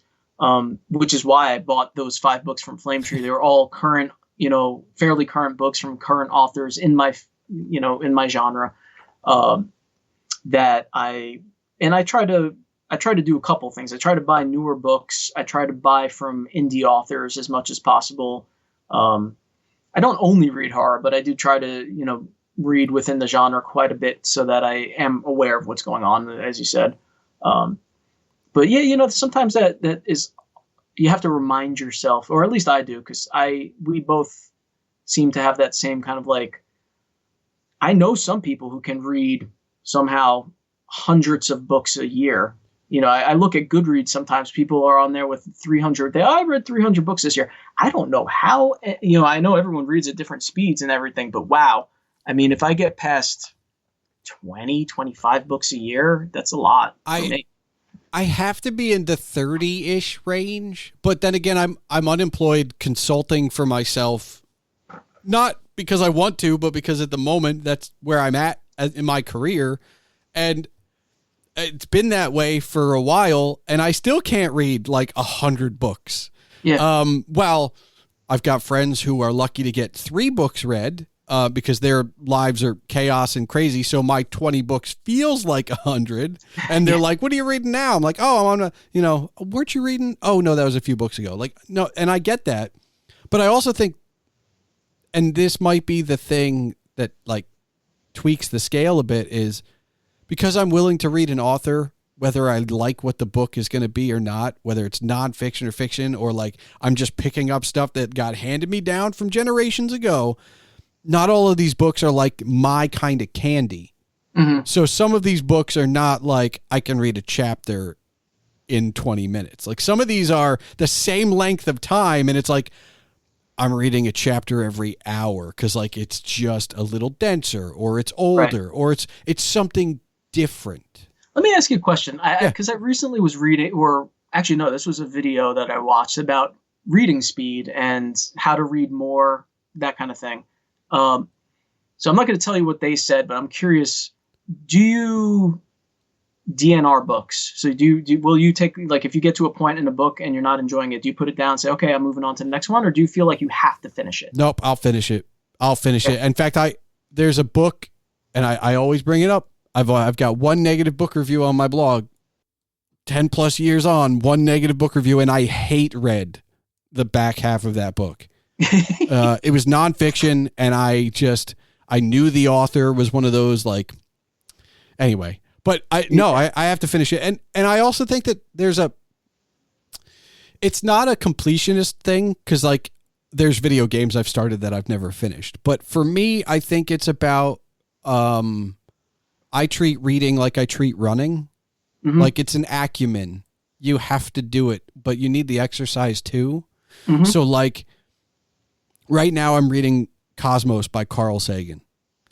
which is why I bought those 5 books from Flame Tree. They were all current, fairly current books from current authors in my in my genre, that I try to do a couple things. I try to buy newer books. I try to buy from indie authors as much as possible. I don't only read horror, but I do try to, read within the genre quite a bit so that I am aware of what's going on, as you said. But yeah, sometimes that is, you have to remind yourself, or at least I do, because we both seem to have that same kind of like, I know some people who can read somehow hundreds of books a year. I look at Goodreads sometimes. People are on there with 300. I read 300 books this year. I don't know how. I know everyone reads at different speeds and everything, but wow. I mean, if I get past 20, 25 books a year, that's a lot for me. I have to be in the 30-ish range, but then again, I'm unemployed consulting for myself, not because I want to, but because at the moment that's where I'm at in my career, and it's been that way for a while, and I still can't read like 100 books. Yeah. Well, I've got friends who are lucky to get 3 books read, because their lives are chaos and crazy. So my 20 books feels like 100, and they're like, what are you reading now? I'm like, oh, I'm on weren't you reading? Oh no, that was a few books ago. Like, no. And I get that, but I also think, and this might be the thing that like tweaks the scale a bit, is because I'm willing to read an author, whether I like what the book is going to be or not, whether it's nonfiction or fiction, or like I'm just picking up stuff that got handed me down from generations ago. Not all of these books are like my kind of candy. Mm-hmm. So some of these books are not like I can read a chapter in 20 minutes. Like some of these are the same length of time, and it's like I'm reading a chapter every hour because like it's just a little denser, or it's older, or it's something different. Let me ask you a question. Because I recently was reading, or actually no, this was a video that I watched about reading speed and how to read more, that kind of thing. So I'm not going to tell you what they said, but I'm curious, do you DNR books? So will you take, like, if you get to a point in a book and you're not enjoying it, do you put it down and say, okay, I'm moving on to the next one? Or do you feel like you have to finish it? Nope. I'll finish it. In fact, there's a book, and I always bring it up. I've got one negative book review on my blog, 10 plus years on, one negative book review. And I read the back half of that book. It was nonfiction, and I knew the author was one of those, like, anyway, but I have to finish it. And I also think that it's not a completionist thing, because like there's video games I've started that I've never finished. But for me, I think it's about, I treat reading like I treat running. Mm-hmm. Like it's an acumen. You have to do it, but you need the exercise too. Mm-hmm. So like, right now I'm reading Cosmos by Carl Sagan.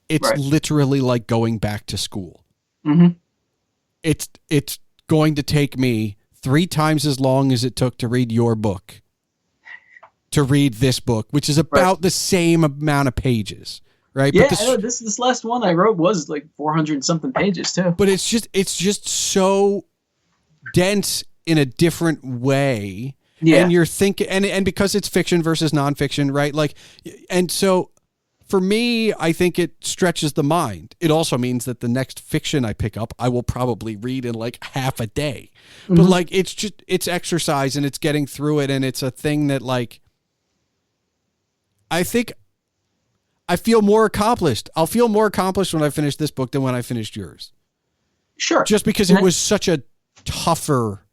It's literally like going back to school. Mm-hmm. It's going to take me 3 times as long as it took to read your book, to read this book, which is about the same amount of pages. Right. Yeah, but this last one I wrote was like 400 and something pages too. But it's just so dense in a different way. Yeah. And you're thinking, and because it's fiction versus nonfiction, right? Like, and so for me, I think it stretches the mind. It also means that the next fiction I pick up, I will probably read in like half a day. Mm-hmm. But like, it's exercise, and it's getting through it. And it's a thing that like, I think I feel more accomplished. I'll feel more accomplished when I finish this book than when I finished yours. Sure. Just because it was such a tougher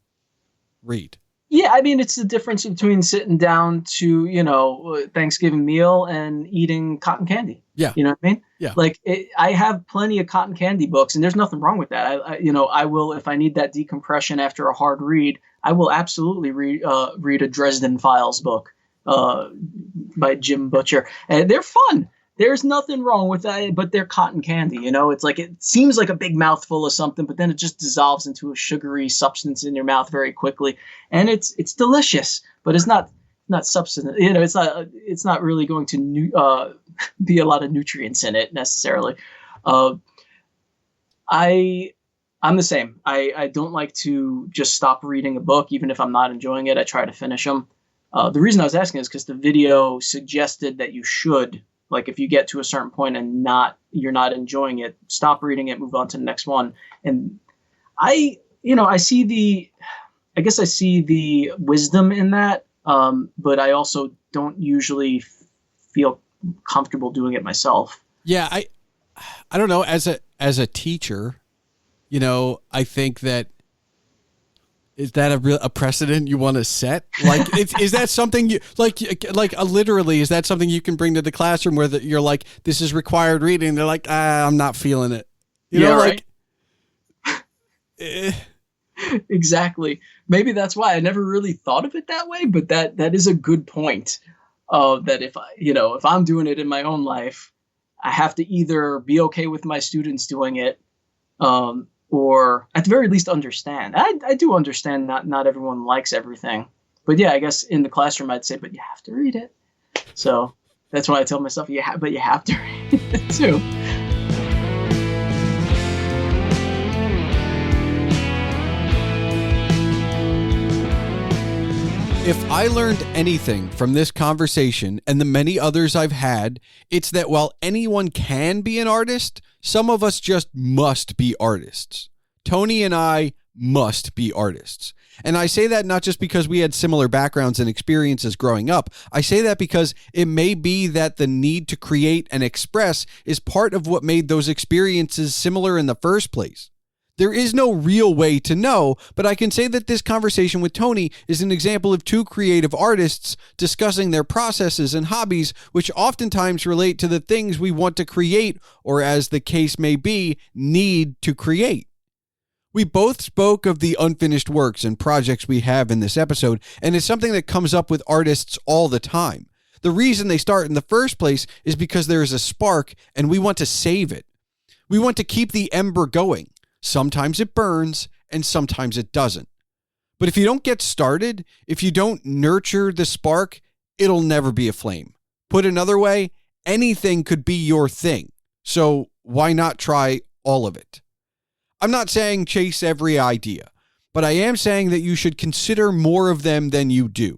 read. Yeah, I mean, it's the difference between sitting down to, Thanksgiving meal and eating cotton candy. Yeah. You know what I mean? Yeah. Like, I have plenty of cotton candy books, and there's nothing wrong with that. I will, if I need that decompression after a hard read, I will absolutely read a Dresden Files book by Jim Butcher. And they're fun. There's nothing wrong with that, but they're cotton candy. It's like, it seems like a big mouthful of something, but then it just dissolves into a sugary substance in your mouth very quickly. And it's delicious, but it's not substance. It's not really going to be a lot of nutrients in it necessarily. I'm the same. I don't like to just stop reading a book, even if I'm not enjoying it. I try to finish them. The reason I was asking is because the video suggested that you should Like if you get to a certain point and you're not enjoying it, stop reading it, move on to the next one. And I see the wisdom in that. But I also don't usually feel comfortable doing it myself. Yeah. I don't know. As a teacher, I think that, is that a precedent you want to set? Like, is that something you literally, is that something you can bring to the classroom where you're like, this is required reading? They're like, I'm not feeling it. Right. Exactly. Maybe that's why I never really thought of it that way, but that is a good point. That if I'm doing it in my own life, I have to either be okay with my students doing it, or at the very least understand. I do understand not everyone likes everything, but yeah, I guess in the classroom I'd say, but you have to read it. So that's why I tell myself, but you have to read it too. If I learned anything from this conversation and the many others I've had, it's that while anyone can be an artist, some of us just must be artists. Tony and I must be artists. And I say that not just because we had similar backgrounds and experiences growing up. I say that because it may be that the need to create and express is part of what made those experiences similar in the first place. There is no real way to know, but I can say that this conversation with Tony is an example of two creative artists discussing their processes and hobbies, which oftentimes relate to the things we want to create, or as the case may be, need to create. We both spoke of the unfinished works and projects we have in this episode, and it's something that comes up with artists all the time. The reason they start in the first place is because there is a spark and we want to save it. We want to keep the ember going. Sometimes it burns and sometimes it doesn't. But if you don't get started, if you don't nurture the spark, it'll never be a flame. Put another way, anything could be your thing. So why not try all of it? I'm not saying chase every idea, but I am saying that you should consider more of them than you do.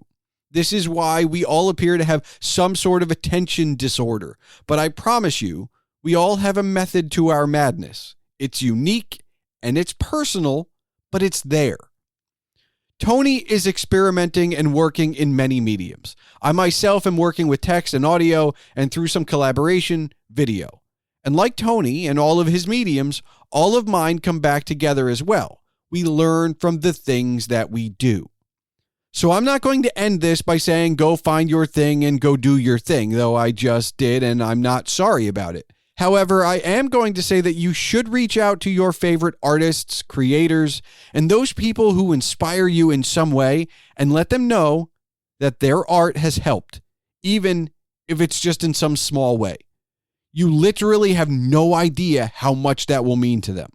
This is why we all appear to have some sort of attention disorder. But I promise you, we all have a method to our madness. It's unique and it's personal, but it's there. Tony is experimenting and working in many mediums. I myself am working with text and audio, and through some collaboration, video. And like Tony and all of his mediums, all of mine come back together as well. We learn from the things that we do. So I'm not going to end this by saying go find your thing and go do your thing, though I just did and I'm not sorry about it. However, I am going to say that you should reach out to your favorite artists, creators, and those people who inspire you in some way and let them know that their art has helped, even if it's just in some small way. You literally have no idea how much that will mean to them.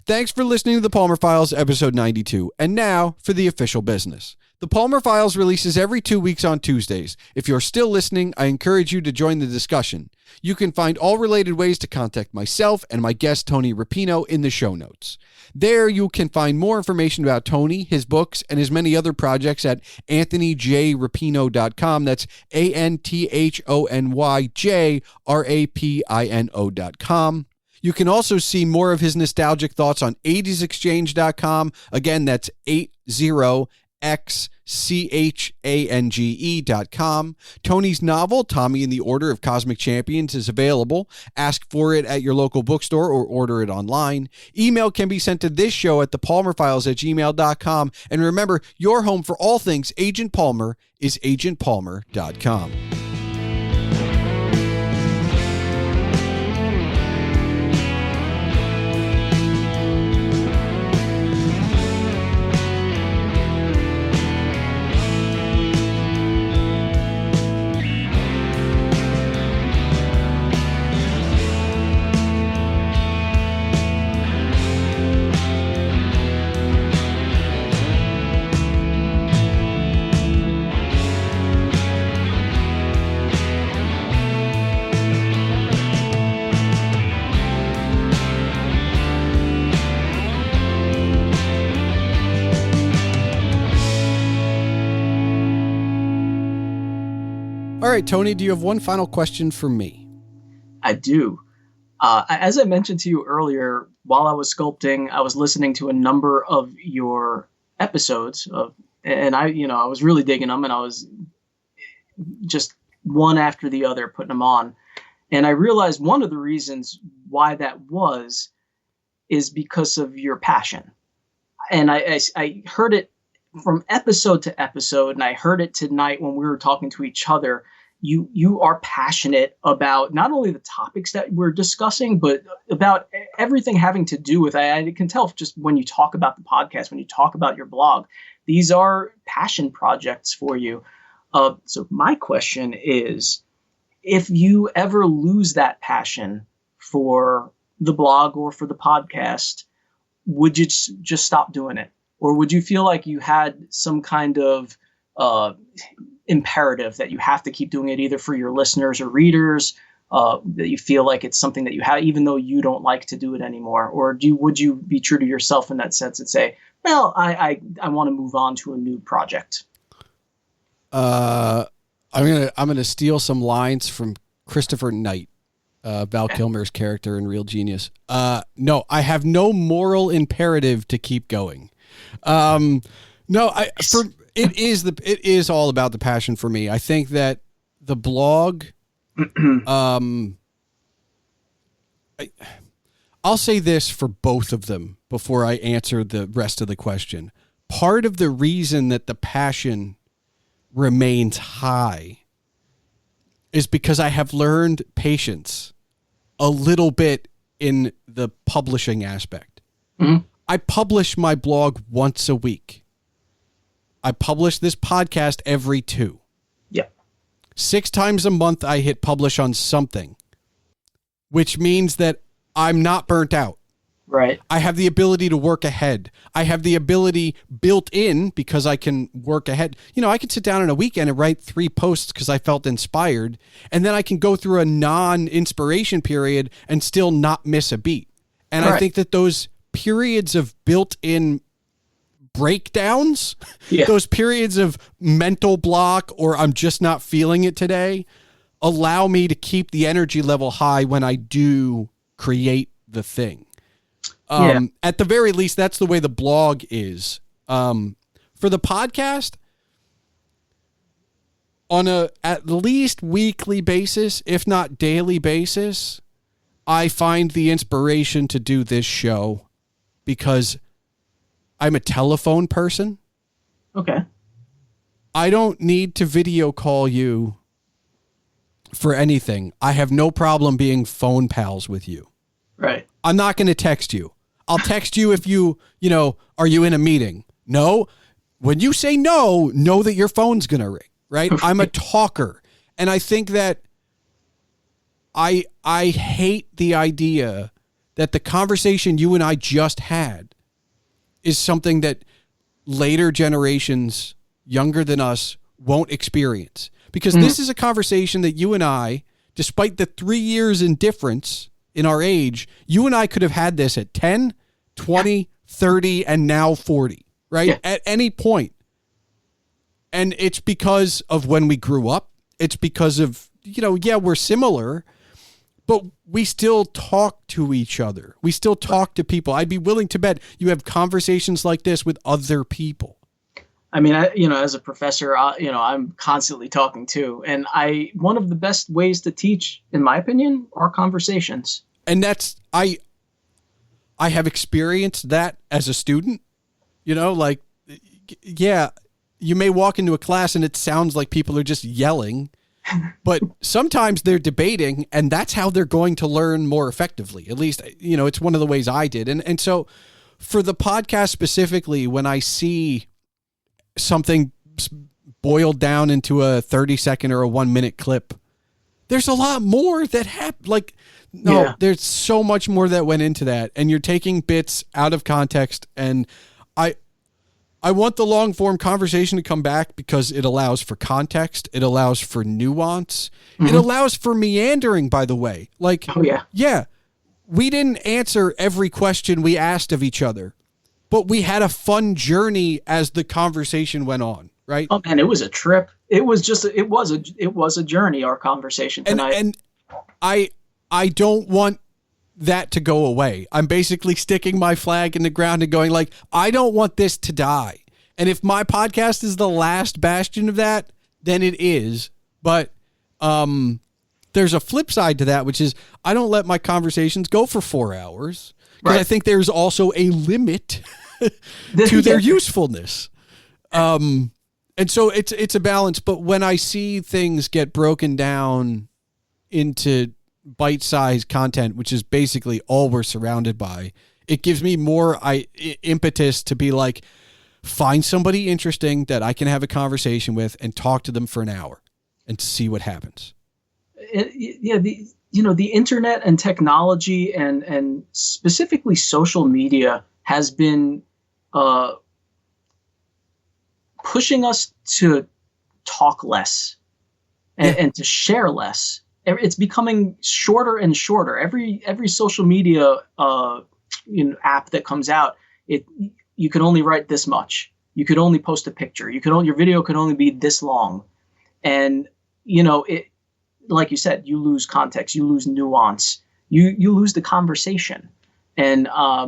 Thanks for listening to the Palmer Files, episode 92. And now for the official business. The Palmer Files releases every 2 weeks on Tuesdays. If you're still listening, I encourage you to join the discussion. You can find all related ways to contact myself and my guest, Tony Rapino, in the show notes. There you can find more information about Tony, his books, and his many other projects at anthonyjrapino.com. That's ANTHONYJRAPINO.com. You can also see more of his nostalgic thoughts on 80sexchange.com. Again, that's 80xchange.com. Tony's novel, Tommy and the Order of Cosmic Champions, is available. Ask for it at your local bookstore or order it online. Email can be sent to this show at thepalmerfiles@gmail.com. And remember, your home for all things Agent Palmer is agentpalmer.com. right, Tony, do you have one final question for me? I do. As I mentioned to you earlier, while I was sculpting, I was listening to a number of your episodes and I was really digging them, and I was just one after the other putting them on. And I realized one of the reasons why that is because of your passion. And I heard it from episode to episode, and I heard it tonight when we were talking to each other. You are passionate about not only the topics that we're discussing, but about everything having to do with, I can tell just when you talk about the podcast, when you talk about your blog, these are passion projects for you. So my question is, if you ever lose that passion for the blog or for the podcast, would you just stop doing it? Or would you feel like you had some kind of imperative that you have to keep doing it, either for your listeners or readers, that you feel like it's something that you have, even though you don't like to do it anymore? Or would you be true to yourself in that sense and say, well, I want to move on to a new project? I'm gonna steal some lines from Christopher Knight, Val Kilmer's character in Real Genius. No, I have no moral imperative to keep going. It is all about the passion for me. I think that the blog, I'll say this for both of them before I answer the rest of the question. Part of the reason that the passion remains high is because I have learned patience a little bit in the publishing aspect. Mm-hmm. I publish my blog once a week. I publish this podcast every 2. Yeah. 6 times a month I hit publish on something, which means that I'm not burnt out. Right. I have the ability to work ahead. I have the ability built in because I can work ahead. I can sit down on a weekend and write 3 posts because I felt inspired. And then I can go through a non-inspiration period and still not miss a beat. And right. I think that those periods of built-in breakdowns, those periods of mental block or I'm just not feeling it today, allow me to keep the energy level high when I do create the thing. At the very least, that's the way the blog is. For the podcast, on a at least weekly basis, if not daily basis, I find the inspiration to do this show because I'm a telephone person. Okay. I don't need to video call you for anything. I have no problem being phone pals with you. Right. I'm not going to text you. I'll text you if are you in a meeting? No. When you say no, know that your phone's going to ring, right? I'm a talker. And I think that I hate the idea that the conversation you and I just had is something that later generations younger than us won't experience. Because this is a conversation that you and I, despite the 3 years in difference in our age, you and I could have had this at 10, 20, 30, and now 40, right? Yeah. At any point. And it's because of when we grew up. It's because of, we're similar, but we still talk to each other. We still talk to people. I'd be willing to bet you have conversations like this with other people. I mean, as a professor, I'm constantly talking too. And one of the best ways to teach, in my opinion, are conversations. And that's, I have experienced that as a student, you may walk into a class and it sounds like people are just yelling, but sometimes they're debating and that's how they're going to learn more effectively. At least, it's one of the ways I did. And so for the podcast specifically, when I see something boiled down into a 30-second or a 1-minute clip, there's a lot more that happened. There's so much more that went into that, and you're taking bits out of context. And I want the long form conversation to come back because it allows for context, it allows for nuance, it allows for meandering. By the way, we didn't answer every question we asked of each other, but we had a fun journey as the conversation went on. right? Oh man, it was a trip. It was just it was a journey. Our conversation tonight. And I don't want that to go away. I'm basically sticking my flag in the ground and going like, I don't want this to die. And if my podcast is the last bastion of that, then it is. But there's a flip side to that, which is I don't let my conversations go for 4 hours because I think there's also a limit to their usefulness. And so it's a balance. But when I see things get broken down into bite-sized content, which is basically all we're surrounded by, it gives me more impetus to be like, find somebody interesting that I can have a conversation with and talk to them for an hour and see what happens. The internet and technology and specifically social media has been pushing us to talk less and to share less. It's becoming shorter and shorter. Every social media app that comes out, you can only write this much. You could only post a picture. Your video can only be this long, and like you said, you lose context, you lose nuance, you lose the conversation. And I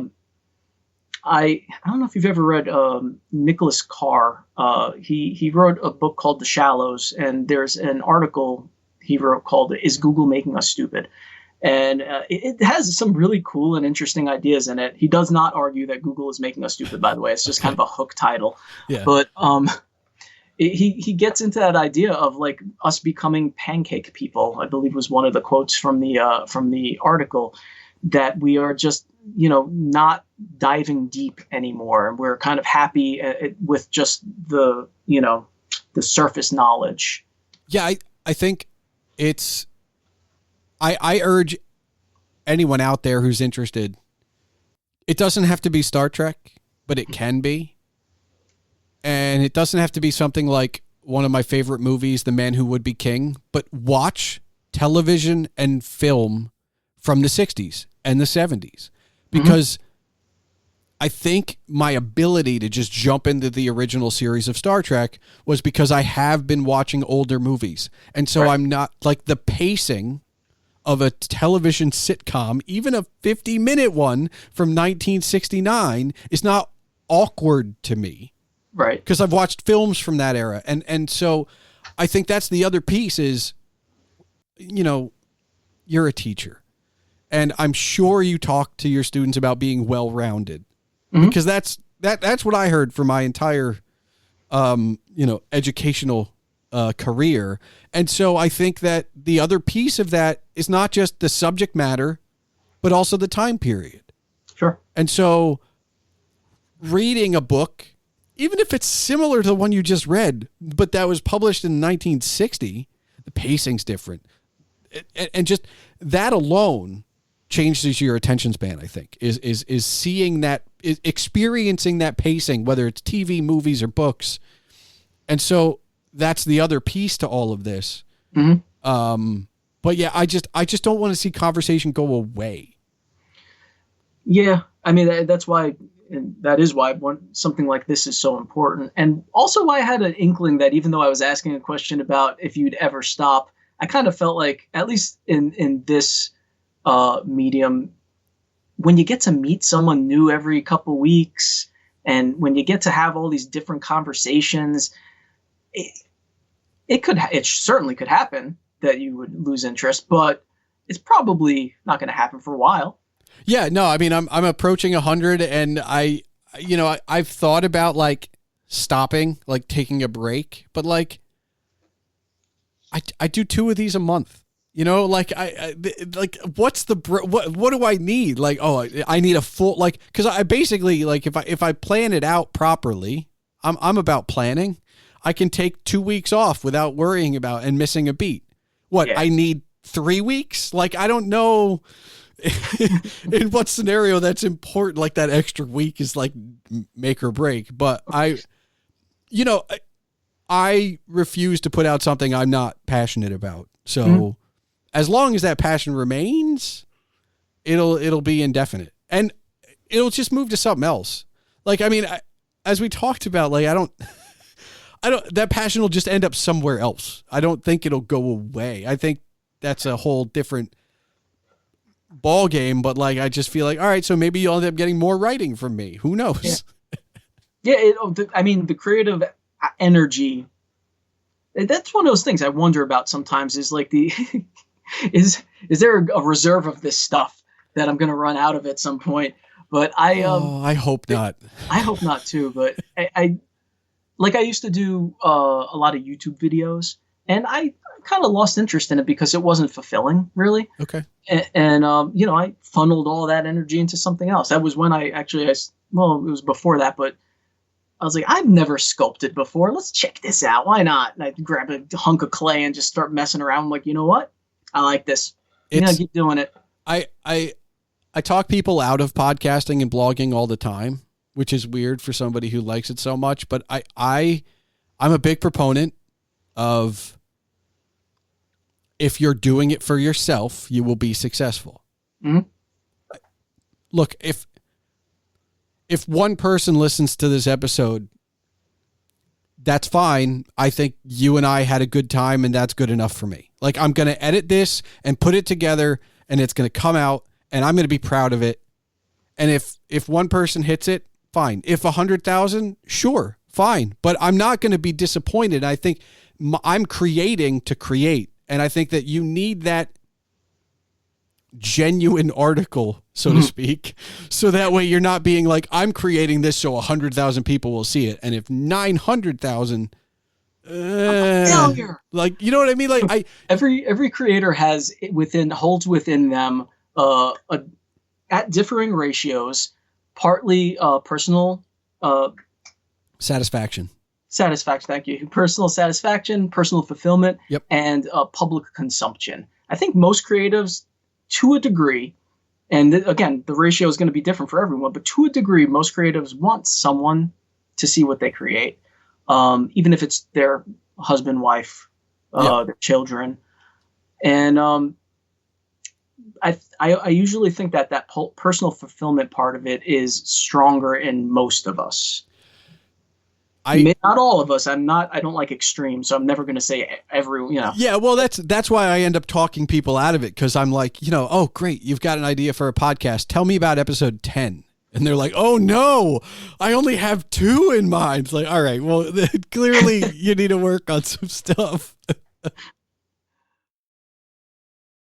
don't know if you've ever read Nicholas Carr. He wrote a book called The Shallows, and there's an article he wrote called "Is Google Making Us Stupid?" And it has some really cool and interesting ideas in it. He does not argue that Google is making us stupid, by the way. It's just kind of a hook title. Yeah. But he gets into that idea of like us becoming pancake people, I believe was one of the quotes from the article, that we are just, not diving deep anymore. And we're kind of happy with just the surface knowledge. Yeah, I think I urge anyone out there who's interested, it doesn't have to be Star Trek, but it can be. And it doesn't have to be something like one of my favorite movies, The Man Who Would Be King, but watch television and film from the 60s and the 70s. Because I think my ability to just jump into the original series of Star Trek was because I have been watching older movies. And so I'm not like the pacing of a television sitcom, even a 50-minute one from 1969 is not awkward to me. Right. Because I've watched films from that era. And so I think that's the other piece is, you're a teacher. And I'm sure you talk to your students about being well-rounded. Because that's what I heard for my entire, educational career. And so I think that the other piece of that is not just the subject matter, but also the time period. Sure. And so reading a book, even if it's similar to the one you just read, but that was published in 1960, the pacing's different. And just that alone changes your attention span, I think, is seeing that, is experiencing that pacing, whether it's TV, movies, or books. And so that's the other piece to all of this. But yeah, I just don't want to see conversation go away. Yeah. I mean, that's why, and that is why something like this is so important. And also why I had an inkling that even though I was asking a question about if you'd ever stop, I kind of felt like, at least in this medium, when you get to meet someone new every couple weeks, and when you get to have all these different conversations, it certainly could happen that you would lose interest, but it's probably not going to happen for a while. Yeah, no, I mean, I'm approaching 100, and I've thought about like stopping, like taking a break, but like I do 2 of these a month. Like what's what do I need? Like, I need a full, like, cause I basically, like, if I plan it out properly, I'm about planning. I can take 2 weeks off without worrying about and missing a beat. What, yeah. I need 3 weeks? Like, I don't know in what scenario that's important. Like that extra week is like make or break, but I refuse to put out something I'm not passionate about. So as long as that passion remains, it'll be indefinite, and it'll just move to something else. Like, I mean, as we talked about, like, that passion will just end up somewhere else. I don't think it'll go away. I think that's a whole different ball game, but like, I just feel like, all right, so maybe you'll end up getting more writing from me. Who knows? Yeah. The creative energy, that's one of those things I wonder about sometimes is like is there a reserve of this stuff that I'm going to run out of at some point? But I hope not. I hope not too, but I used to do a lot of YouTube videos, and I kind of lost interest in it because it wasn't fulfilling, really. Okay. And I funneled all that energy into something else. That was when it was before that, but I was like, I've never sculpted before. Let's check this out. Why not? And I grab a hunk of clay and just start messing around. I'm like, you know what? I like this. Keep doing it. I talk people out of podcasting and blogging all the time, which is weird for somebody who likes it so much. But I'm a big proponent of, if you're doing it for yourself, you will be successful. Mm-hmm. Look, if one person listens to this episode, that's fine. I think you and I had a good time, and that's good enough for me. Like, I'm going to edit this and put it together, and it's going to come out, and I'm going to be proud of it. And if one person hits it, fine. If 100,000, sure, fine. But I'm not going to be disappointed. I think I'm creating to create. And I think that you need that genuine article, so to speak, so that way you're not being like, I'm creating this so 100,000 people will see it. And if 900,000, failure. Like, you know what I mean? Like, every creator holds within them at differing ratios, partly personal satisfaction. Thank you. Personal satisfaction, personal fulfillment, yep. And public consumption. I think most creatives, to a degree, and again, the ratio is going to be different for everyone, but to a degree, most creatives want someone to see what they create, even if it's their husband, wife, their children. And I usually think that personal fulfillment part of it is stronger in most of us. Not all of us. I don't like extremes, so I'm never going to say every. Yeah, well, that's why I end up talking people out of it, because I'm like, oh, great, you've got an idea for a podcast. Tell me about episode 10, and they're like, oh no, I only have 2 in mind. It's like, all right, well, clearly you need to work on some stuff.